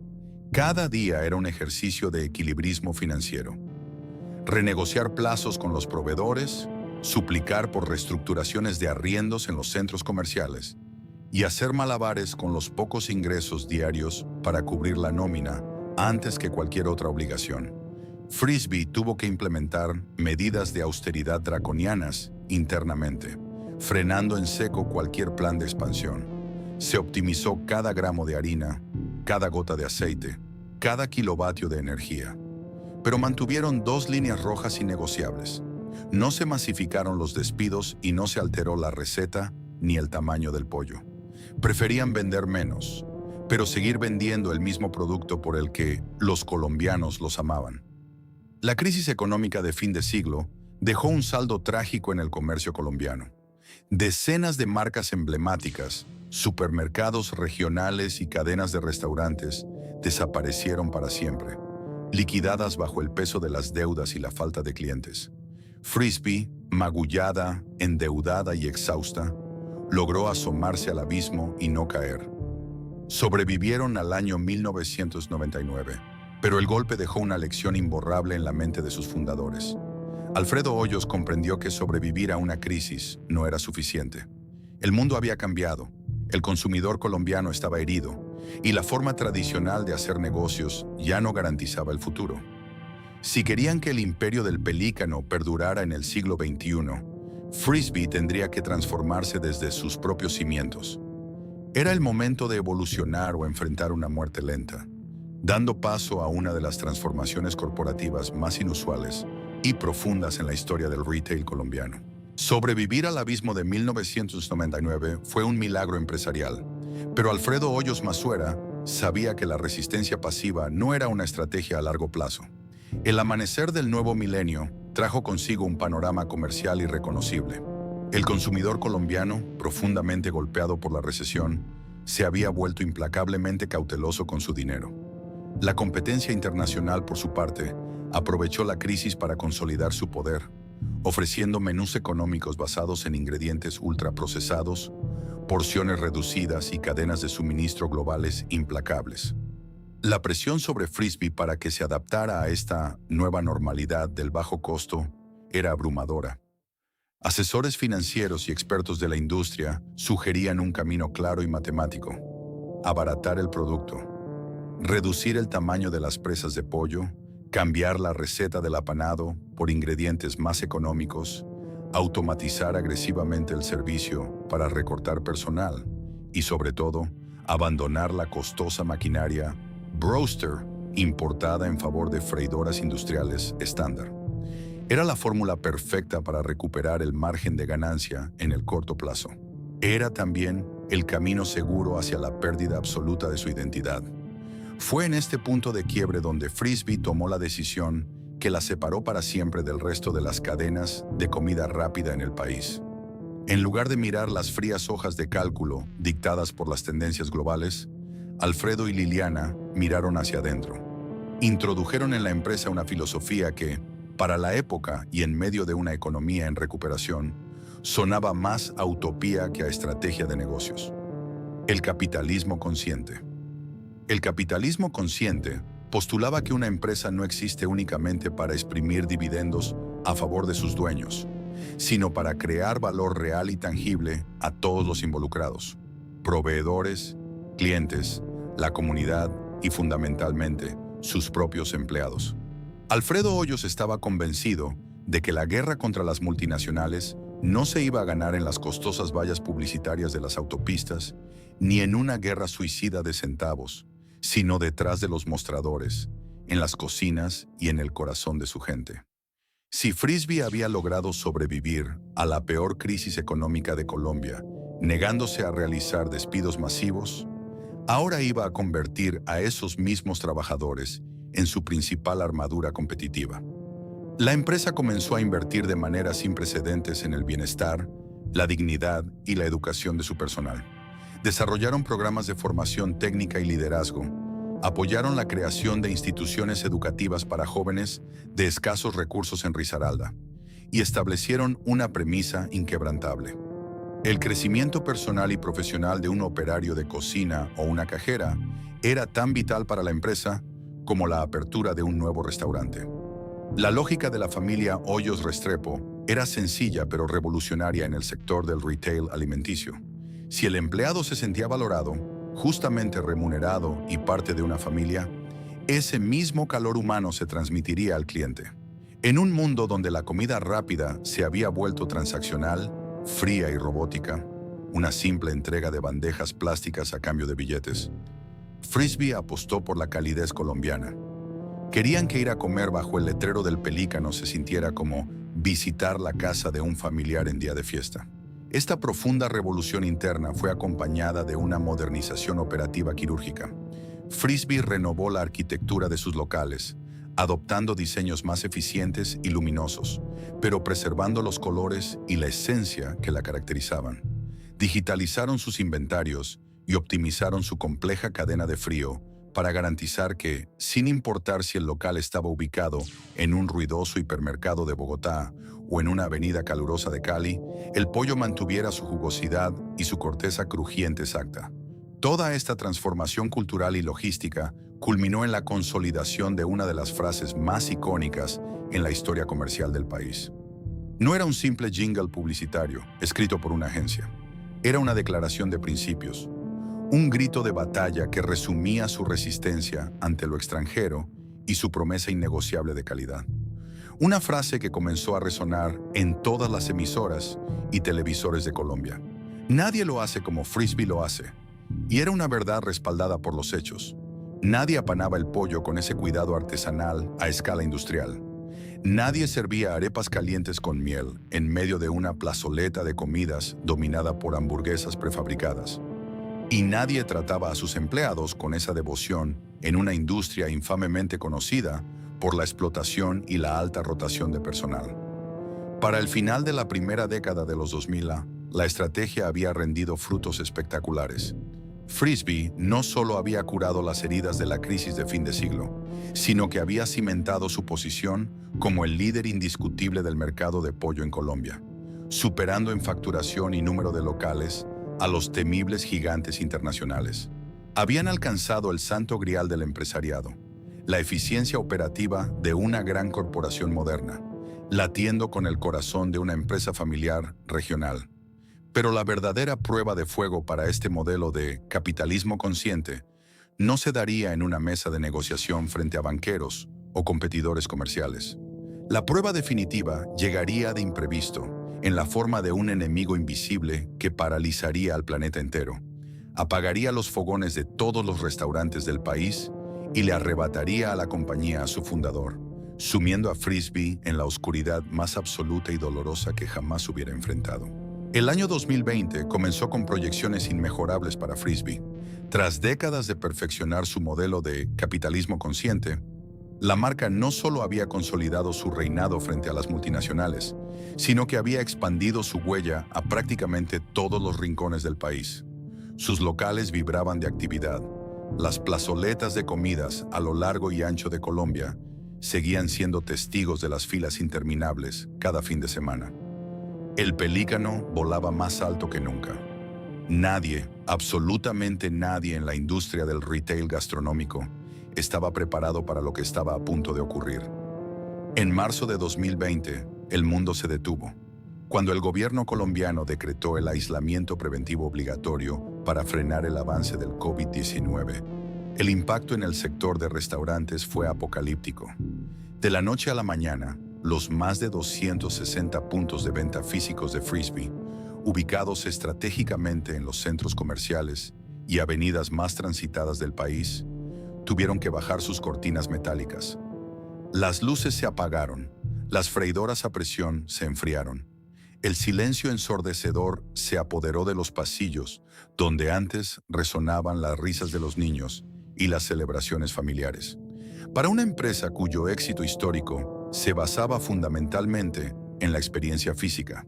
Cada día era un ejercicio de equilibrismo financiero. Renegociar plazos con los proveedores, suplicar por reestructuraciones de arriendos en los centros comerciales y hacer malabares con los pocos ingresos diarios para cubrir la nómina antes que cualquier otra obligación. Frisbee tuvo que implementar medidas de austeridad draconianas internamente, frenando en seco cualquier plan de expansión. Se optimizó cada gramo de harina, cada gota de aceite, cada kilovatio de energía. Pero mantuvieron dos líneas rojas innegociables. No se masificaron los despidos y no se alteró la receta ni el tamaño del pollo. Preferían vender menos, pero seguir vendiendo el mismo producto por el que los colombianos los amaban. La crisis económica de fin de siglo dejó un saldo trágico en el comercio colombiano. Decenas de marcas emblemáticas, supermercados regionales y cadenas de restaurantes desaparecieron para siempre, liquidadas bajo el peso de las deudas y la falta de clientes. Frisbee, magullada, endeudada y exhausta, logró asomarse al abismo y no caer. Sobrevivieron al año 1999, pero el golpe dejó una lección imborrable en la mente de sus fundadores. Alfredo Hoyos comprendió que sobrevivir a una crisis no era suficiente. El mundo había cambiado, el consumidor colombiano estaba herido y la forma tradicional de hacer negocios ya no garantizaba el futuro. Si querían que el imperio del pelícano perdurara en el siglo XXI, Frisbee tendría que transformarse desde sus propios cimientos. Era el momento de evolucionar o enfrentar una muerte lenta, dando paso a una de las transformaciones corporativas más inusuales y profundas en la historia del retail colombiano. Sobrevivir al abismo de 1999 fue un milagro empresarial, pero Alfredo Hoyos Masuera sabía que la resistencia pasiva no era una estrategia a largo plazo. El amanecer del nuevo milenio trajo consigo un panorama comercial irreconocible. El consumidor colombiano, profundamente golpeado por la recesión, se había vuelto implacablemente cauteloso con su dinero. La competencia internacional, por su parte, aprovechó la crisis para consolidar su poder, ofreciendo menús económicos basados en ingredientes ultraprocesados, porciones reducidas y cadenas de suministro globales implacables. La presión sobre Frisbee para que se adaptara a esta nueva normalidad del bajo costo era abrumadora. Asesores financieros y expertos de la industria sugerían un camino claro y matemático: abaratar el producto, reducir el tamaño de las presas de pollo, cambiar la receta del apanado por ingredientes más económicos, automatizar agresivamente el servicio para recortar personal y, sobre todo, abandonar la costosa maquinaria Broaster importada en favor de freidoras industriales estándar. Era la fórmula perfecta para recuperar el margen de ganancia en el corto plazo. Era también el camino seguro hacia la pérdida absoluta de su identidad. Fue en este punto de quiebre donde Frisbee tomó la decisión que la separó para siempre del resto de las cadenas de comida rápida en el país. En lugar de mirar las frías hojas de cálculo dictadas por las tendencias globales, Alfredo y Liliana miraron hacia adentro. Introdujeron en la empresa una filosofía que, para la época y en medio de una economía en recuperación, sonaba más a utopía que a estrategia de negocios. El capitalismo consciente. El capitalismo consciente postulaba que una empresa no existe únicamente para exprimir dividendos a favor de sus dueños, sino para crear valor real y tangible a todos los involucrados: proveedores, clientes, la comunidad y, fundamentalmente, sus propios empleados. Alfredo Hoyos estaba convencido de que la guerra contra las multinacionales no se iba a ganar en las costosas vallas publicitarias de las autopistas, ni en una guerra suicida de centavos, sino detrás de los mostradores, en las cocinas y en el corazón de su gente. Si Frisbee había logrado sobrevivir a la peor crisis económica de Colombia, negándose a realizar despidos masivos, ahora iba a convertir a esos mismos trabajadores en su principal armadura competitiva. La empresa comenzó a invertir de manera sin precedentes en el bienestar, la dignidad y la educación de su personal. Desarrollaron programas de formación técnica y liderazgo, apoyaron la creación de instituciones educativas para jóvenes de escasos recursos en Risaralda y establecieron una premisa inquebrantable: El crecimiento personal y profesional de un operario de cocina o una cajera era tan vital para la empresa como la apertura de un nuevo restaurante. La lógica de la familia Hoyos Restrepo era sencilla pero revolucionaria en el sector del retail alimenticio. Si el empleado se sentía valorado, justamente remunerado y parte de una familia, ese mismo calor humano se transmitiría al cliente. En un mundo donde la comida rápida se había vuelto transaccional, fría y robótica, una simple entrega de bandejas plásticas a cambio de billetes, Frisbee apostó por la calidez colombiana. Querían que ir a comer bajo el letrero del Pelícano se sintiera como visitar la casa de un familiar en día de fiesta. Esta profunda revolución interna fue acompañada de una modernización operativa quirúrgica. Frisbee renovó la arquitectura de sus locales, adoptando diseños más eficientes y luminosos, pero preservando los colores y la esencia que la caracterizaban. Digitalizaron sus inventarios y optimizaron su compleja cadena de frío para garantizar que, sin importar si el local estaba ubicado en un ruidoso hipermercado de Bogotá o en una avenida calurosa de Cali, el pollo mantuviera su jugosidad y su corteza crujiente exacta. Toda esta transformación cultural y logística culminó en la consolidación de una de las frases más icónicas en la historia comercial del país. No era un simple jingle publicitario escrito por una agencia. Era una declaración de principios, un grito de batalla que resumía su resistencia ante lo extranjero y su promesa innegociable de calidad. Una frase que comenzó a resonar en todas las emisoras y televisores de Colombia. Nadie lo hace como Frisbee lo hace. Y era una verdad respaldada por los hechos. Nadie apanaba el pollo con ese cuidado artesanal a escala industrial. Nadie servía arepas calientes con miel en medio de una plazoleta de comidas dominada por hamburguesas prefabricadas. Y nadie trataba a sus empleados con esa devoción en una industria infamemente conocida por la explotación y la alta rotación de personal. Para el final de la primera década de los 2000, la estrategia había rendido frutos espectaculares. Frisbee no solo había curado las heridas de la crisis de fin de siglo, sino que había cimentado su posición como el líder indiscutible del mercado de pollo en Colombia, superando en facturación y número de locales a los temibles gigantes internacionales. Habían alcanzado el santo grial del empresariado, la eficiencia operativa de una gran corporación moderna, latiendo con el corazón de una empresa familiar regional. Pero la verdadera prueba de fuego para este modelo de capitalismo consciente no se daría en una mesa de negociación frente a banqueros o competidores comerciales. La prueba definitiva llegaría de imprevisto, en la forma de un enemigo invisible que paralizaría al planeta entero, apagaría los fogones de todos los restaurantes del país y le arrebataría a la compañía a su fundador, sumiendo a Frisbee en la oscuridad más absoluta y dolorosa que jamás hubiera enfrentado. El año 2020 comenzó con proyecciones inmejorables para Frisbee. Tras décadas de perfeccionar su modelo de capitalismo consciente, la marca no solo había consolidado su reinado frente a las multinacionales, sino que había expandido su huella a prácticamente todos los rincones del país. Sus locales vibraban de actividad. Las plazoletas de comidas a lo largo y ancho de Colombia seguían siendo testigos de las filas interminables cada fin de semana. El Pelícano volaba más alto que nunca. Nadie, absolutamente nadie en la industria del retail gastronómico estaba preparado para lo que estaba a punto de ocurrir. En marzo de 2020, el mundo se detuvo, cuando el gobierno colombiano decretó el aislamiento preventivo obligatorio para frenar el avance del COVID-19. El impacto en el sector de restaurantes fue apocalíptico. De la noche a la mañana, los más de 260 puntos de venta físicos de Frisbee, ubicados estratégicamente en los centros comerciales y avenidas más transitadas del país, tuvieron que bajar sus cortinas metálicas. Las luces se apagaron, las freidoras a presión se enfriaron. El silencio ensordecedor se apoderó de los pasillos, donde antes resonaban las risas de los niños y las celebraciones familiares. Para una empresa cuyo éxito histórico se basaba fundamentalmente en la experiencia física,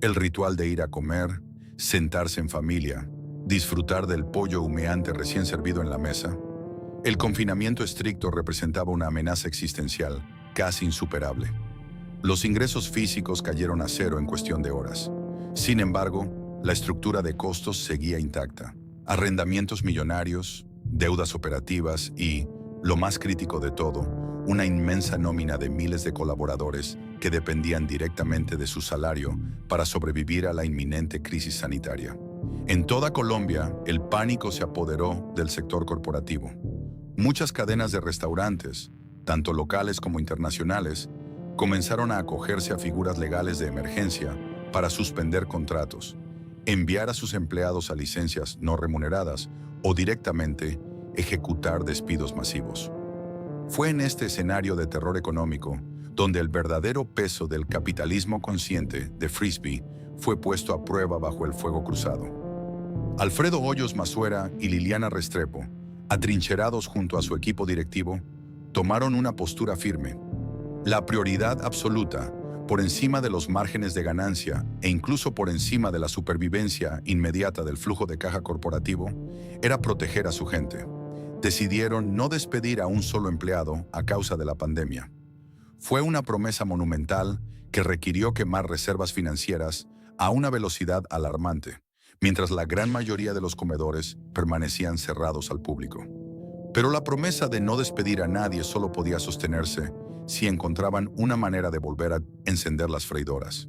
el ritual de ir a comer, sentarse en familia, disfrutar del pollo humeante recién servido en la mesa, el confinamiento estricto representaba una amenaza existencial casi insuperable. Los ingresos físicos cayeron a cero en cuestión de horas. Sin embargo, La estructura de costos seguía intacta. Arrendamientos millonarios, deudas operativas y, lo más crítico de todo, una inmensa nómina de miles de colaboradores que dependían directamente de su salario para sobrevivir a la inminente crisis sanitaria. En toda Colombia, el pánico se apoderó del sector corporativo. Muchas cadenas de restaurantes, tanto locales como internacionales, comenzaron a acogerse a figuras legales de emergencia para suspender contratos, enviar a sus empleados a licencias no remuneradas o directamente ejecutar despidos masivos. Fue en este escenario de terror económico donde el verdadero peso del capitalismo consciente de Frisbee fue puesto a prueba bajo el fuego cruzado. Alfredo Hoyos Mazuera y Liliana Restrepo, atrincherados junto a su equipo directivo, tomaron una postura firme. La prioridad absoluta, por encima de los márgenes de ganancia e incluso por encima de la supervivencia inmediata del flujo de caja corporativo, era proteger a su gente. Decidieron no despedir a un solo empleado a causa de la pandemia. Fue una promesa monumental que requirió quemar reservas financieras a una velocidad alarmante, mientras la gran mayoría de los comedores permanecían cerrados al público. Pero la promesa de no despedir a nadie solo podía sostenerse si encontraban una manera de volver a encender las freidoras.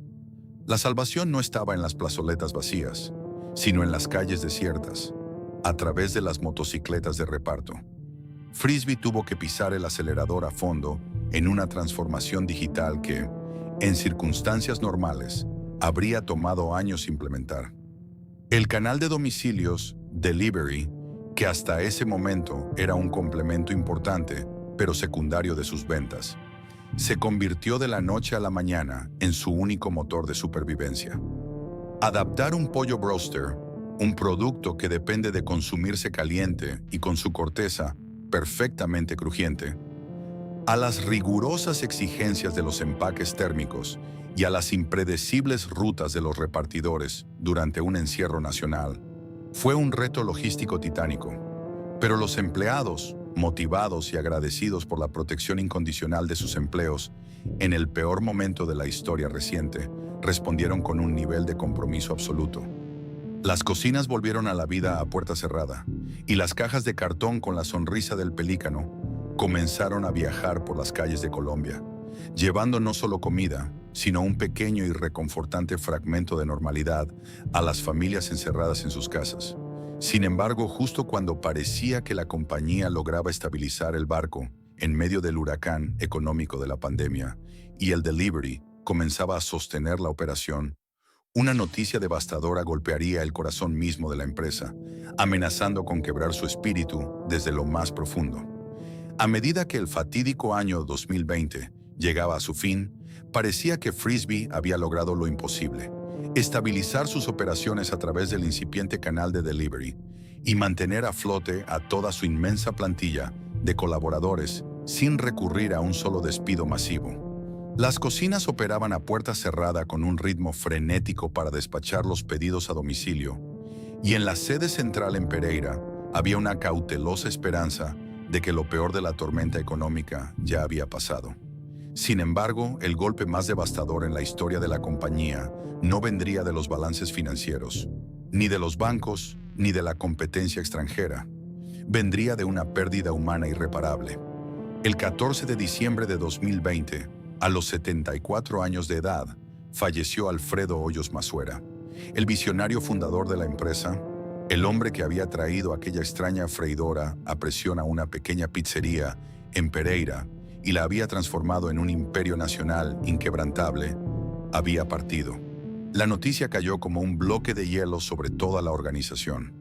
La salvación no estaba en las plazoletas vacías, sino en las calles desiertas, a través de las motocicletas de reparto. Frisbee tuvo que pisar el acelerador a fondo en una transformación digital que, en circunstancias normales, habría tomado años implementar. El canal de domicilios, Delivery, que hasta ese momento era un complemento importante, pero secundario de sus ventas, se convirtió de la noche a la mañana en su único motor de supervivencia. Adaptar un pollo broster, un producto que depende de consumirse caliente y con su corteza perfectamente crujiente, a las rigurosas exigencias de los empaques térmicos y a las impredecibles rutas de los repartidores durante un encierro nacional, fue un reto logístico titánico. Pero los empleados, motivados y agradecidos por la protección incondicional de sus empleos, en el peor momento de la historia reciente, respondieron con un nivel de compromiso absoluto. Las cocinas volvieron a la vida a puerta cerrada, y las cajas de cartón con la sonrisa del pelícano comenzaron a viajar por las calles de Colombia, llevando no solo comida, sino un pequeño y reconfortante fragmento de normalidad a las familias encerradas en sus casas. Sin embargo, justo cuando parecía que la compañía lograba estabilizar el barco en medio del huracán económico de la pandemia y el delivery comenzaba a sostener la operación, una noticia devastadora golpearía el corazón mismo de la empresa, amenazando con quebrar su espíritu desde lo más profundo. A medida que el fatídico año 2020 llegaba a su fin, parecía que Frisbee había logrado lo imposible: estabilizar sus operaciones a través del incipiente canal de delivery y mantener a flote a toda su inmensa plantilla de colaboradores sin recurrir a un solo despido masivo. Las cocinas operaban a puerta cerrada con un ritmo frenético para despachar los pedidos a domicilio, y en la sede central en Pereira había una cautelosa esperanza de que lo peor de la tormenta económica ya había pasado. Sin embargo, el golpe más devastador en la historia de la compañía no vendría de los balances financieros, ni de los bancos, ni de la competencia extranjera. Vendría de una pérdida humana irreparable. El 14 de diciembre de 2020, a los 74 años de edad, falleció Alfredo Hoyos Mazuera, el visionario fundador de la empresa, el hombre que había traído aquella extraña freidora a presión a una pequeña pizzería en Pereira y la había transformado en un imperio nacional inquebrantable, había partido. La noticia cayó como un bloque de hielo sobre toda la organización.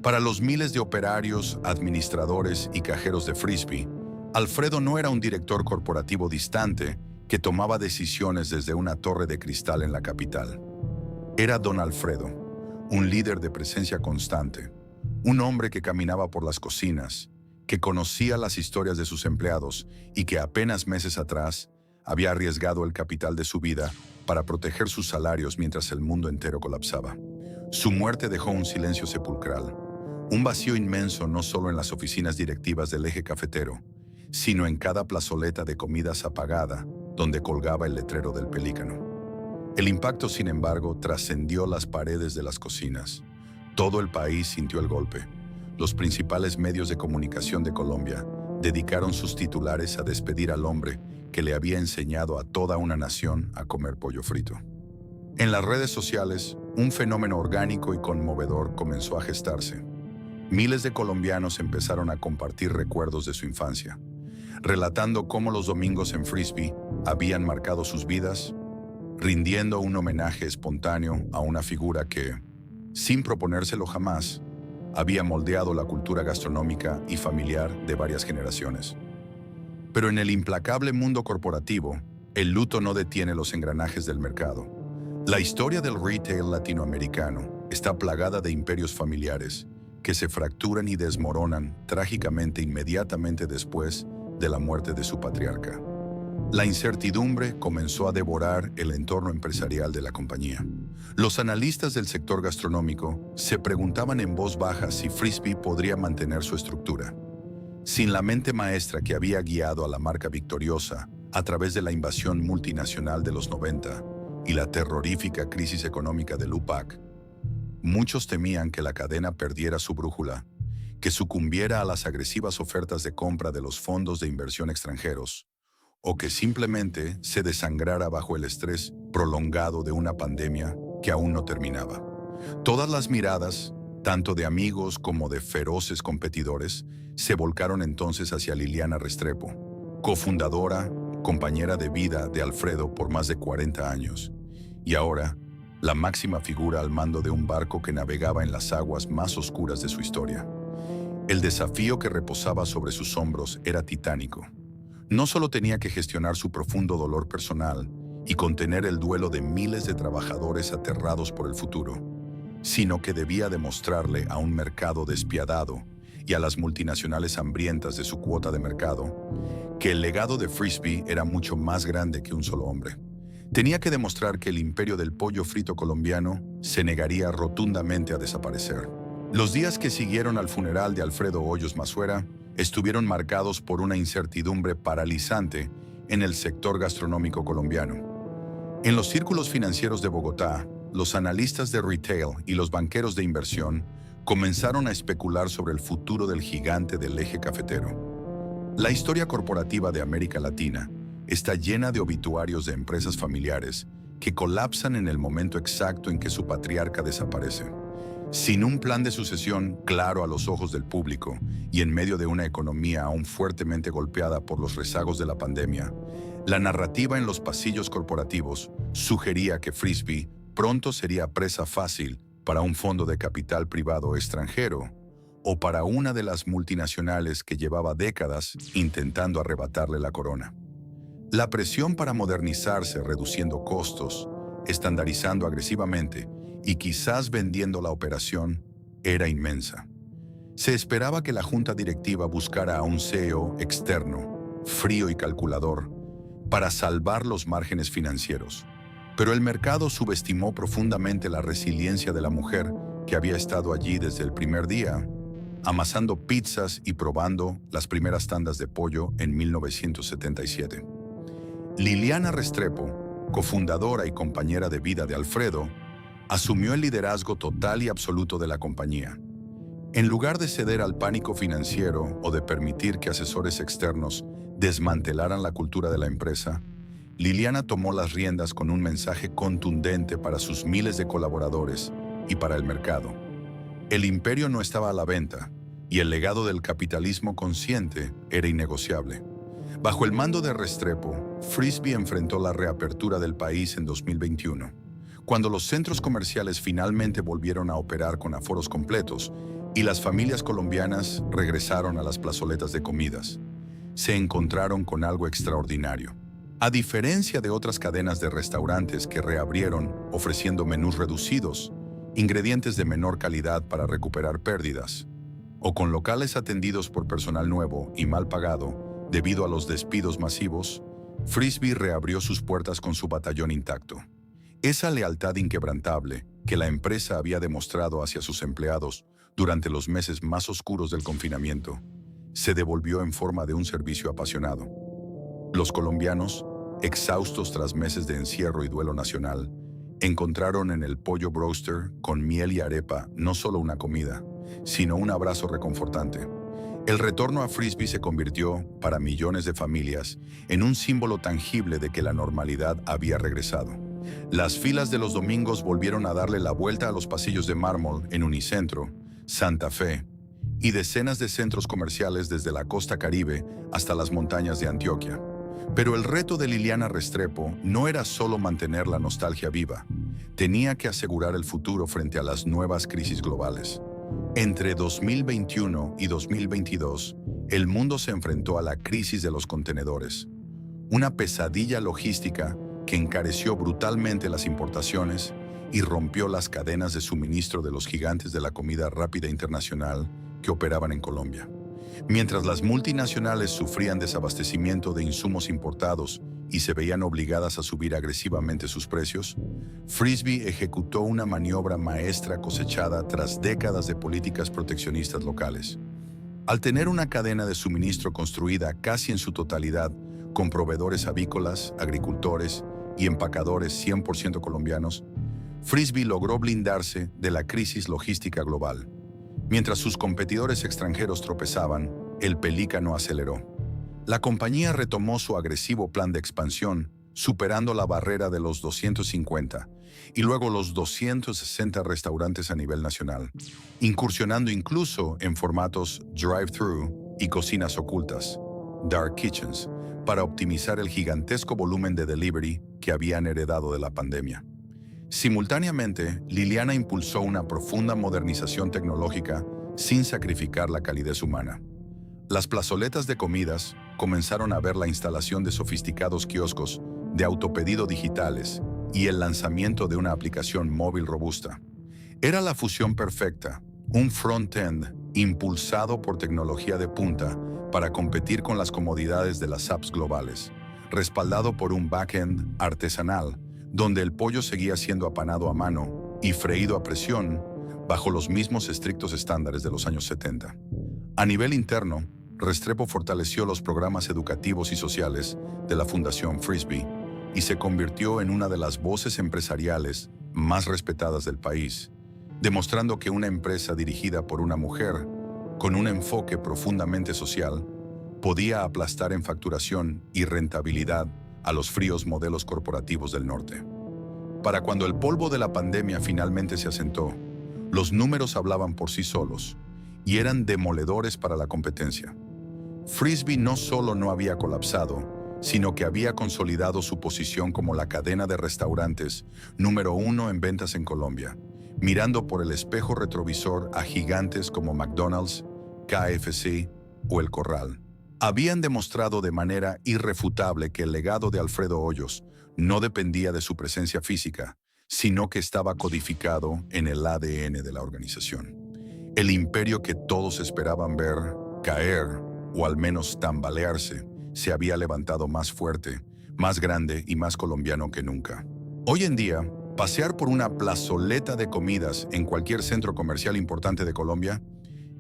Para los miles de operarios, administradores y cajeros de Frisbee, Alfredo no era un director corporativo distante que tomaba decisiones desde una torre de cristal en la capital. Era Don Alfredo, un líder de presencia constante, un hombre que caminaba por las cocinas, que conocía las historias de sus empleados y que apenas meses atrás había arriesgado el capital de su vida para proteger sus salarios mientras el mundo entero colapsaba. Su muerte dejó un silencio sepulcral, un vacío inmenso no solo en las oficinas directivas del eje cafetero, sino en cada plazoleta de comidas apagada donde colgaba el letrero del pelícano. El impacto, sin embargo, trascendió las paredes de las cocinas. Todo el país sintió el golpe. Los principales medios de comunicación de Colombia dedicaron sus titulares a despedir al hombre que le había enseñado a toda una nación a comer pollo frito. En las redes sociales, un fenómeno orgánico y conmovedor comenzó a gestarse. Miles de colombianos empezaron a compartir recuerdos de su infancia, relatando cómo los domingos en Frisbee habían marcado sus vidas, rindiendo un homenaje espontáneo a una figura que, sin proponérselo jamás, había moldeado la cultura gastronómica y familiar de varias generaciones. Pero en el implacable mundo corporativo, el luto no detiene los engranajes del mercado. La historia del retail latinoamericano está plagada de imperios familiares que se fracturan y desmoronan trágicamente inmediatamente después de la muerte de su patriarca. La incertidumbre comenzó a devorar el entorno empresarial de la compañía. Los analistas del sector gastronómico se preguntaban en voz baja si Frisbee podría mantener su estructura. Sin la mente maestra que había guiado a la marca victoriosa a través de la invasión multinacional de los 90 y la terrorífica crisis económica del UPAC, muchos temían que la cadena perdiera su brújula, que sucumbiera a las agresivas ofertas de compra de los fondos de inversión extranjeros, o que simplemente se desangrara bajo el estrés prolongado de una pandemia que aún no terminaba. Todas las miradas, tanto de amigos como de feroces competidores, se volcaron entonces hacia Liliana Restrepo, cofundadora, compañera de vida de Alfredo por más de 40 años, y ahora la máxima figura al mando de un barco que navegaba en las aguas más oscuras de su historia. El desafío que reposaba sobre sus hombros era titánico. No solo tenía que gestionar su profundo dolor personal y contener el duelo de miles de trabajadores aterrados por el futuro, sino que debía demostrarle a un mercado despiadado y a las multinacionales hambrientas de su cuota de mercado que el legado de Frisbee era mucho más grande que un solo hombre. Tenía que demostrar que el imperio del pollo frito colombiano se negaría rotundamente a desaparecer. Los días que siguieron al funeral de Alfredo Hoyos Massuera estuvieron marcados por una incertidumbre paralizante en el sector gastronómico colombiano. En los círculos financieros de Bogotá, los analistas de retail y los banqueros de inversión comenzaron a especular sobre el futuro del gigante del eje cafetero. La historia corporativa de América Latina está llena de obituarios de empresas familiares que colapsan en el momento exacto en que su patriarca desaparece. Sin un plan de sucesión claro a los ojos del público y en medio de una economía aún fuertemente golpeada por los rezagos de la pandemia, la narrativa en los pasillos corporativos sugería que Frisbee pronto sería presa fácil para un fondo de capital privado extranjero o para una de las multinacionales que llevaba décadas intentando arrebatarle la corona. La presión para modernizarse reduciendo costos, estandarizando agresivamente y quizás vendiendo la operación era inmensa. Se esperaba que la junta directiva buscara a un CEO externo, frío y calculador, para salvar los márgenes financieros. Pero el mercado subestimó profundamente la resiliencia de la mujer que había estado allí desde el primer día, amasando pizzas y probando las primeras tandas de pollo en 1977. Liliana Restrepo, cofundadora y compañera de vida de Alfredo, asumió el liderazgo total y absoluto de la compañía. En lugar de ceder al pánico financiero o de permitir que asesores externos desmantelaran la cultura de la empresa, Liliana tomó las riendas con un mensaje contundente para sus miles de colaboradores y para el mercado. El imperio no estaba a la venta y el legado del capitalismo consciente era innegociable. Bajo el mando de Restrepo, Frisbee enfrentó la reapertura del país en 2021. Cuando los centros comerciales finalmente volvieron a operar con aforos completos y las familias colombianas regresaron a las plazoletas de comidas, se encontraron con algo extraordinario. A diferencia de otras cadenas de restaurantes que reabrieron ofreciendo menús reducidos, ingredientes de menor calidad para recuperar pérdidas, o con locales atendidos por personal nuevo y mal pagado debido a los despidos masivos, Frisbee reabrió sus puertas con su batallón intacto. Esa lealtad inquebrantable que la empresa había demostrado hacia sus empleados durante los meses más oscuros del confinamiento, se devolvió en forma de un servicio apasionado. Los colombianos, exhaustos tras meses de encierro y duelo nacional, Encontraron en el pollo broster con miel y arepa no solo una comida, sino un abrazo reconfortante. El retorno a Frisby se convirtió, para millones de familias, en un símbolo tangible de que la normalidad había regresado. Las filas de los domingos volvieron a darle la vuelta a los pasillos de mármol en Unicentro, Santa Fe, y decenas de centros comerciales desde la costa Caribe hasta las montañas de Antioquia. Pero el reto de Liliana Restrepo no era solo mantener la nostalgia viva, tenía que asegurar el futuro frente a las nuevas crisis globales. Entre 2021 y 2022, el mundo se enfrentó a la crisis de los contenedores, una pesadilla logística que encareció brutalmente las importaciones y rompió las cadenas de suministro de los gigantes de la comida rápida internacional que operaban en Colombia. Mientras las multinacionales sufrían desabastecimiento de insumos importados y se veían obligadas a subir agresivamente sus precios, Frisby ejecutó una maniobra maestra cosechada tras décadas de políticas proteccionistas locales. Al tener una cadena de suministro construida casi en su totalidad con proveedores avícolas, agricultores y empacadores 100% colombianos, Frisby logró blindarse de la crisis logística global. Mientras sus competidores extranjeros tropezaban, el pelícano aceleró. La compañía retomó su agresivo plan de expansión, superando la barrera de los 250 y luego los 260 restaurantes a nivel nacional, incursionando incluso en formatos drive-thru y cocinas ocultas, dark kitchens, para optimizar el gigantesco volumen de delivery que habían heredado de la pandemia. Simultáneamente, Liliana impulsó una profunda modernización tecnológica sin sacrificar la calidez humana. Las plazoletas de comidas comenzaron a ver la instalación de sofisticados kioscos de autopedido digitales y el lanzamiento de una aplicación móvil robusta. Era la fusión perfecta, un front-end impulsado por tecnología de punta para competir con las comodidades de las apps globales, respaldado por un back-end artesanal, donde el pollo seguía siendo apanado a mano y freído a presión bajo los mismos estrictos estándares de los años 70. A nivel interno, Restrepo fortaleció los programas educativos y sociales de la Fundación Frisby y se convirtió en una de las voces empresariales más respetadas del país, demostrando que una empresa dirigida por una mujer, con un enfoque profundamente social, podía aplastar en facturación y rentabilidad a los fríos modelos corporativos del norte. Para cuando el polvo de la pandemia finalmente se asentó, los números hablaban por sí solos y eran demoledores para la competencia. Frisby no solo no había colapsado, sino que había consolidado su posición como la cadena de restaurantes número 1 en ventas en Colombia, mirando por el espejo retrovisor a gigantes como McDonald's, KFC o El Corral. Habían demostrado de manera irrefutable que el legado de Alfredo Hoyos no dependía de su presencia física, sino que estaba codificado en el ADN de la organización. El imperio que todos esperaban ver caer, o al menos tambalearse, se había levantado más fuerte, más grande y más colombiano que nunca. Hoy en día, pasear por una plazoleta de comidas en cualquier centro comercial importante de Colombia,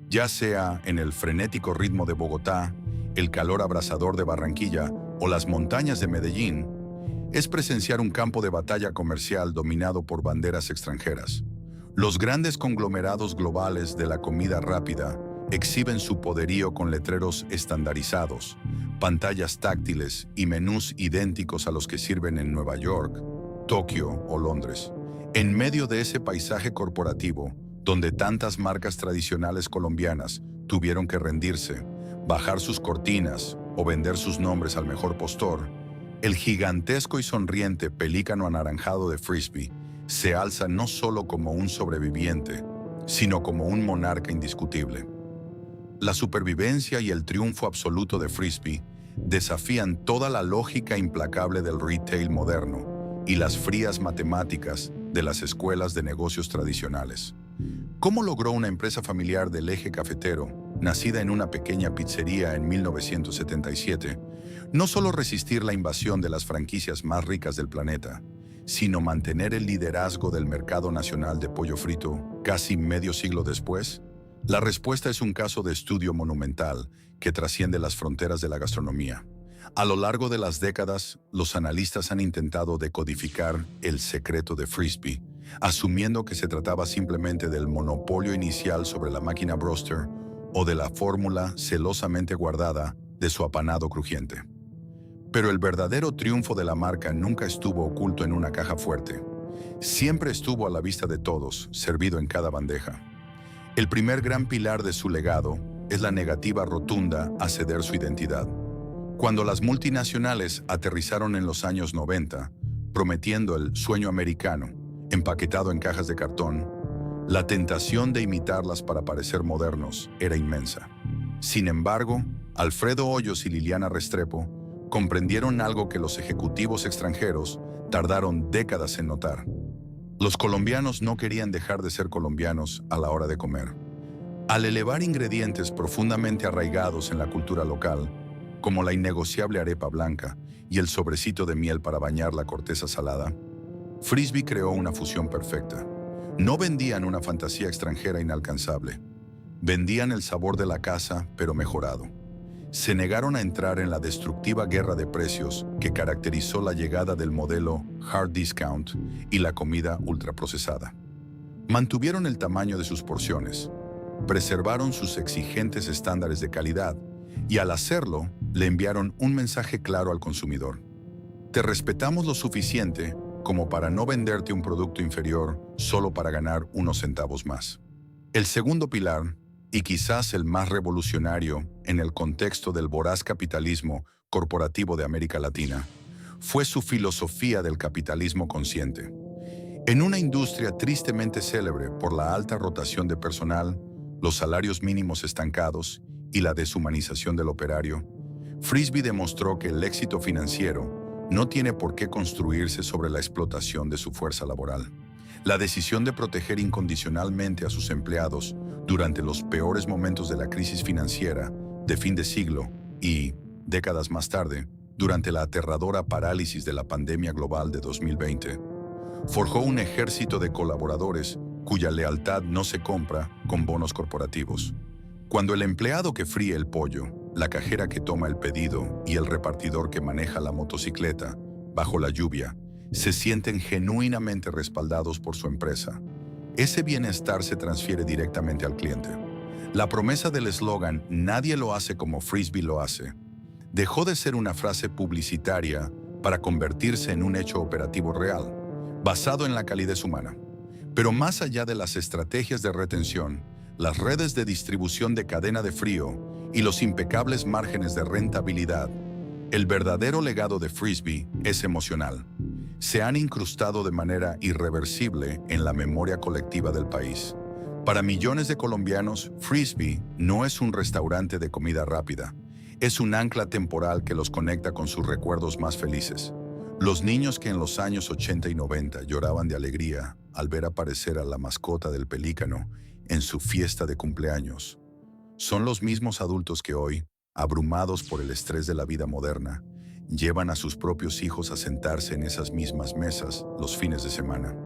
ya sea en el frenético ritmo de Bogotá, el calor abrasador de Barranquilla o las montañas de Medellín, es presenciar un campo de batalla comercial dominado por banderas extranjeras. Los grandes conglomerados globales de la comida rápida exhiben su poderío con letreros estandarizados, pantallas táctiles y menús idénticos a los que sirven en Nueva York, Tokio o Londres. En medio de ese paisaje corporativo, donde tantas marcas tradicionales colombianas tuvieron que rendirse, bajar sus cortinas o vender sus nombres al mejor postor, el gigantesco y sonriente pelícano anaranjado de Frisby se alza no solo como un sobreviviente, sino como un monarca indiscutible. La supervivencia y el triunfo absoluto de Frisby desafían toda la lógica implacable del retail moderno y las frías matemáticas de las escuelas de negocios tradicionales. ¿Cómo logró una empresa familiar del eje cafetero, nacida en una pequeña pizzería en 1977, no solo resistir la invasión de las franquicias más ricas del planeta, sino mantener el liderazgo del mercado nacional de pollo frito casi medio siglo después? La respuesta es un caso de estudio monumental que trasciende las fronteras de la gastronomía. A lo largo de las décadas, los analistas han intentado decodificar el secreto de Frisbee, asumiendo que se trataba simplemente del monopolio inicial sobre la máquina Brewster o de la fórmula celosamente guardada de su apanado crujiente. Pero el verdadero triunfo de la marca nunca estuvo oculto en una caja fuerte. Siempre estuvo a la vista de todos, servido en cada bandeja. El primer gran pilar de su legado es la negativa rotunda a ceder su identidad. Cuando las multinacionales aterrizaron en los años 90, prometiendo el sueño americano, empaquetado en cajas de cartón, la tentación de imitarlas para parecer modernos era inmensa. Sin embargo, Alfredo Hoyos y Liliana Restrepo comprendieron algo que los ejecutivos extranjeros tardaron décadas en notar. Los colombianos no querían dejar de ser colombianos a la hora de comer. Al elevar ingredientes profundamente arraigados en la cultura local, como la innegociable arepa blanca y el sobrecito de miel para bañar la corteza salada, Frisbee creó una fusión perfecta. No vendían una fantasía extranjera inalcanzable. Vendían el sabor de la casa, pero mejorado. Se negaron a entrar en la destructiva guerra de precios que caracterizó la llegada del modelo hard discount y la comida ultraprocesada. Mantuvieron el tamaño de sus porciones, preservaron sus exigentes estándares de calidad y al hacerlo, le enviaron un mensaje claro al consumidor. Te respetamos lo suficiente como para no venderte un producto inferior solo para ganar unos centavos más. El segundo pilar, y quizás el más revolucionario en el contexto del voraz capitalismo corporativo de América Latina, fue su filosofía del capitalismo consciente. En una industria tristemente célebre por la alta rotación de personal, los salarios mínimos estancados y la deshumanización del operario, Frisbee demostró que el éxito financiero no tiene por qué construirse sobre la explotación de su fuerza laboral. La decisión de proteger incondicionalmente a sus empleados durante los peores momentos de la crisis financiera de fin de siglo y, décadas más tarde, durante la aterradora parálisis de la pandemia global de 2020, forjó un ejército de colaboradores cuya lealtad no se compra con bonos corporativos. Cuando el empleado que fríe el pollo, la cajera que toma el pedido y el repartidor que maneja la motocicleta, bajo la lluvia, se sienten genuinamente respaldados por su empresa, ese bienestar se transfiere directamente al cliente. La promesa del eslogan "Nadie lo hace como Frisbee lo hace" dejó de ser una frase publicitaria para convertirse en un hecho operativo real, basado en la calidez humana. Pero más allá de las estrategias de retención, las redes de distribución de cadena de frío y los impecables márgenes de rentabilidad, el verdadero legado de Frisbee es emocional. Se han incrustado de manera irreversible en la memoria colectiva del país. Para millones de colombianos, Frisbee no es un restaurante de comida rápida, es un ancla temporal que los conecta con sus recuerdos más felices. Los niños que en los años 80 y 90 lloraban de alegría al ver aparecer a la mascota del pelícano en su fiesta de cumpleaños, son los mismos adultos que hoy, abrumados por el estrés de la vida moderna, llevan a sus propios hijos a sentarse en esas mismas mesas los fines de semana.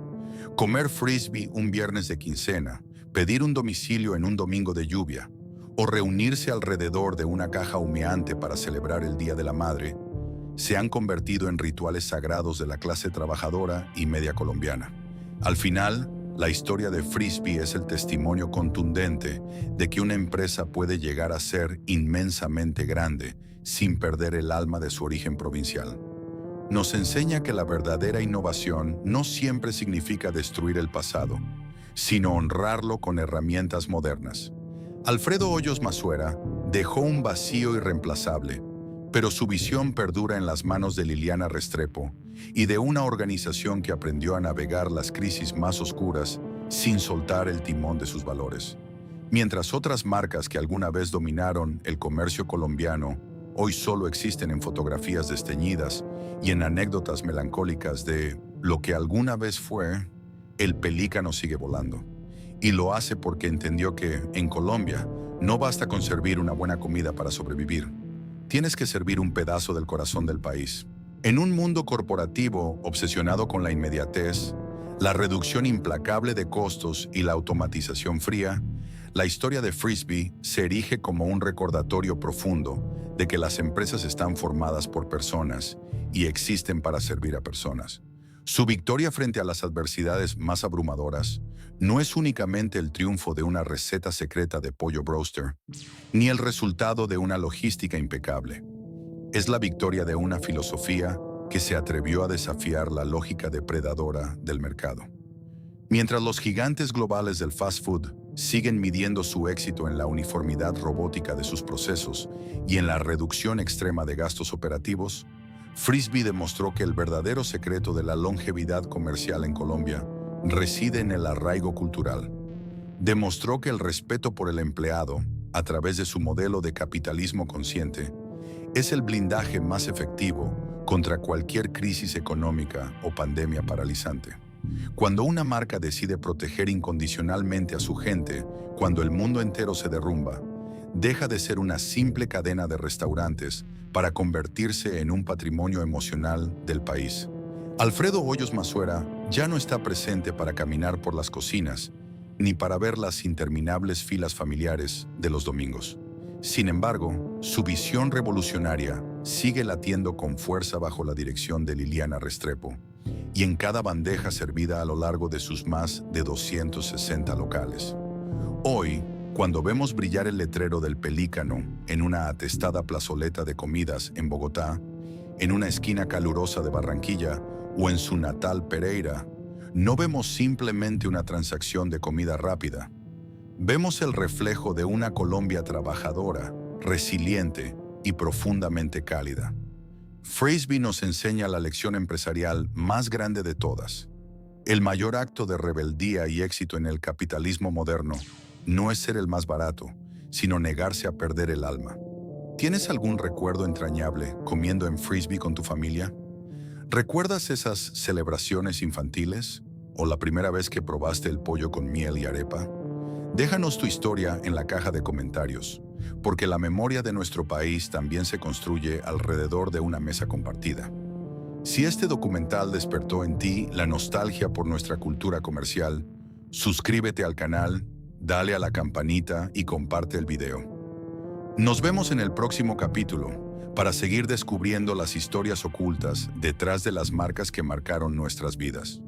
Comer Frisbee un viernes de quincena, pedir un domicilio en un domingo de lluvia, o reunirse alrededor de una caja humeante para celebrar el Día de la Madre, se han convertido en rituales sagrados de la clase trabajadora y media colombiana. Al final, la historia de Frisbee es el testimonio contundente de que una empresa puede llegar a ser inmensamente grande sin perder el alma de su origen provincial. Nos enseña que la verdadera innovación no siempre significa destruir el pasado, sino honrarlo con herramientas modernas. Alfredo Hoyos Masuera dejó un vacío irreemplazable, pero su visión perdura en las manos de Liliana Restrepo y de una organización que aprendió a navegar las crisis más oscuras sin soltar el timón de sus valores. Mientras otras marcas que alguna vez dominaron el comercio colombiano hoy solo existen en fotografías desteñidas y en anécdotas melancólicas de lo que alguna vez fue, el pelícano sigue volando. Y lo hace porque entendió que, en Colombia, no basta con servir una buena comida para sobrevivir. Tienes que servir un pedazo del corazón del país. En un mundo corporativo obsesionado con la inmediatez, la reducción implacable de costos y la automatización fría, la historia de Frisbee se erige como un recordatorio profundo de que las empresas están formadas por personas y existen para servir a personas. Su victoria frente a las adversidades más abrumadoras no es únicamente el triunfo de una receta secreta de pollo broster, ni el resultado de una logística impecable. Es la victoria de una filosofía que se atrevió a desafiar la lógica depredadora del mercado. Mientras los gigantes globales del fast food siguen midiendo su éxito en la uniformidad robótica de sus procesos y en la reducción extrema de gastos operativos, Frisbee demostró que el verdadero secreto de la longevidad comercial en Colombia reside en el arraigo cultural. Demostró que el respeto por el empleado, a través de su modelo de capitalismo consciente, es el blindaje más efectivo contra cualquier crisis económica o pandemia paralizante. Cuando una marca decide proteger incondicionalmente a su gente, cuando el mundo entero se derrumba, deja de ser una simple cadena de restaurantes para convertirse en un patrimonio emocional del país. Alfredo Hoyos Masuera ya no está presente para caminar por las cocinas, ni para ver las interminables filas familiares de los domingos. Sin embargo, su visión revolucionaria sigue latiendo con fuerza bajo la dirección de Liliana Restrepo, y en cada bandeja servida a lo largo de sus más de 260 locales. Hoy, cuando vemos brillar el letrero del Pelícano en una atestada plazoleta de comidas en Bogotá, en una esquina calurosa de Barranquilla o en su natal Pereira, no vemos simplemente una transacción de comida rápida. Vemos el reflejo de una Colombia trabajadora, resiliente y profundamente cálida. Frisbee nos enseña la lección empresarial más grande de todas. El mayor acto de rebeldía y éxito en el capitalismo moderno no es ser el más barato, sino negarse a perder el alma. ¿Tienes algún recuerdo entrañable comiendo en Frisbee con tu familia? ¿Recuerdas esas celebraciones infantiles? ¿O la primera vez que probaste el pollo con miel y arepa? Déjanos tu historia en la caja de comentarios, porque la memoria de nuestro país también se construye alrededor de una mesa compartida. Si este documental despertó en ti la nostalgia por nuestra cultura comercial, suscríbete al canal, dale a la campanita y comparte el video. Nos vemos en el próximo capítulo para seguir descubriendo las historias ocultas detrás de las marcas que marcaron nuestras vidas.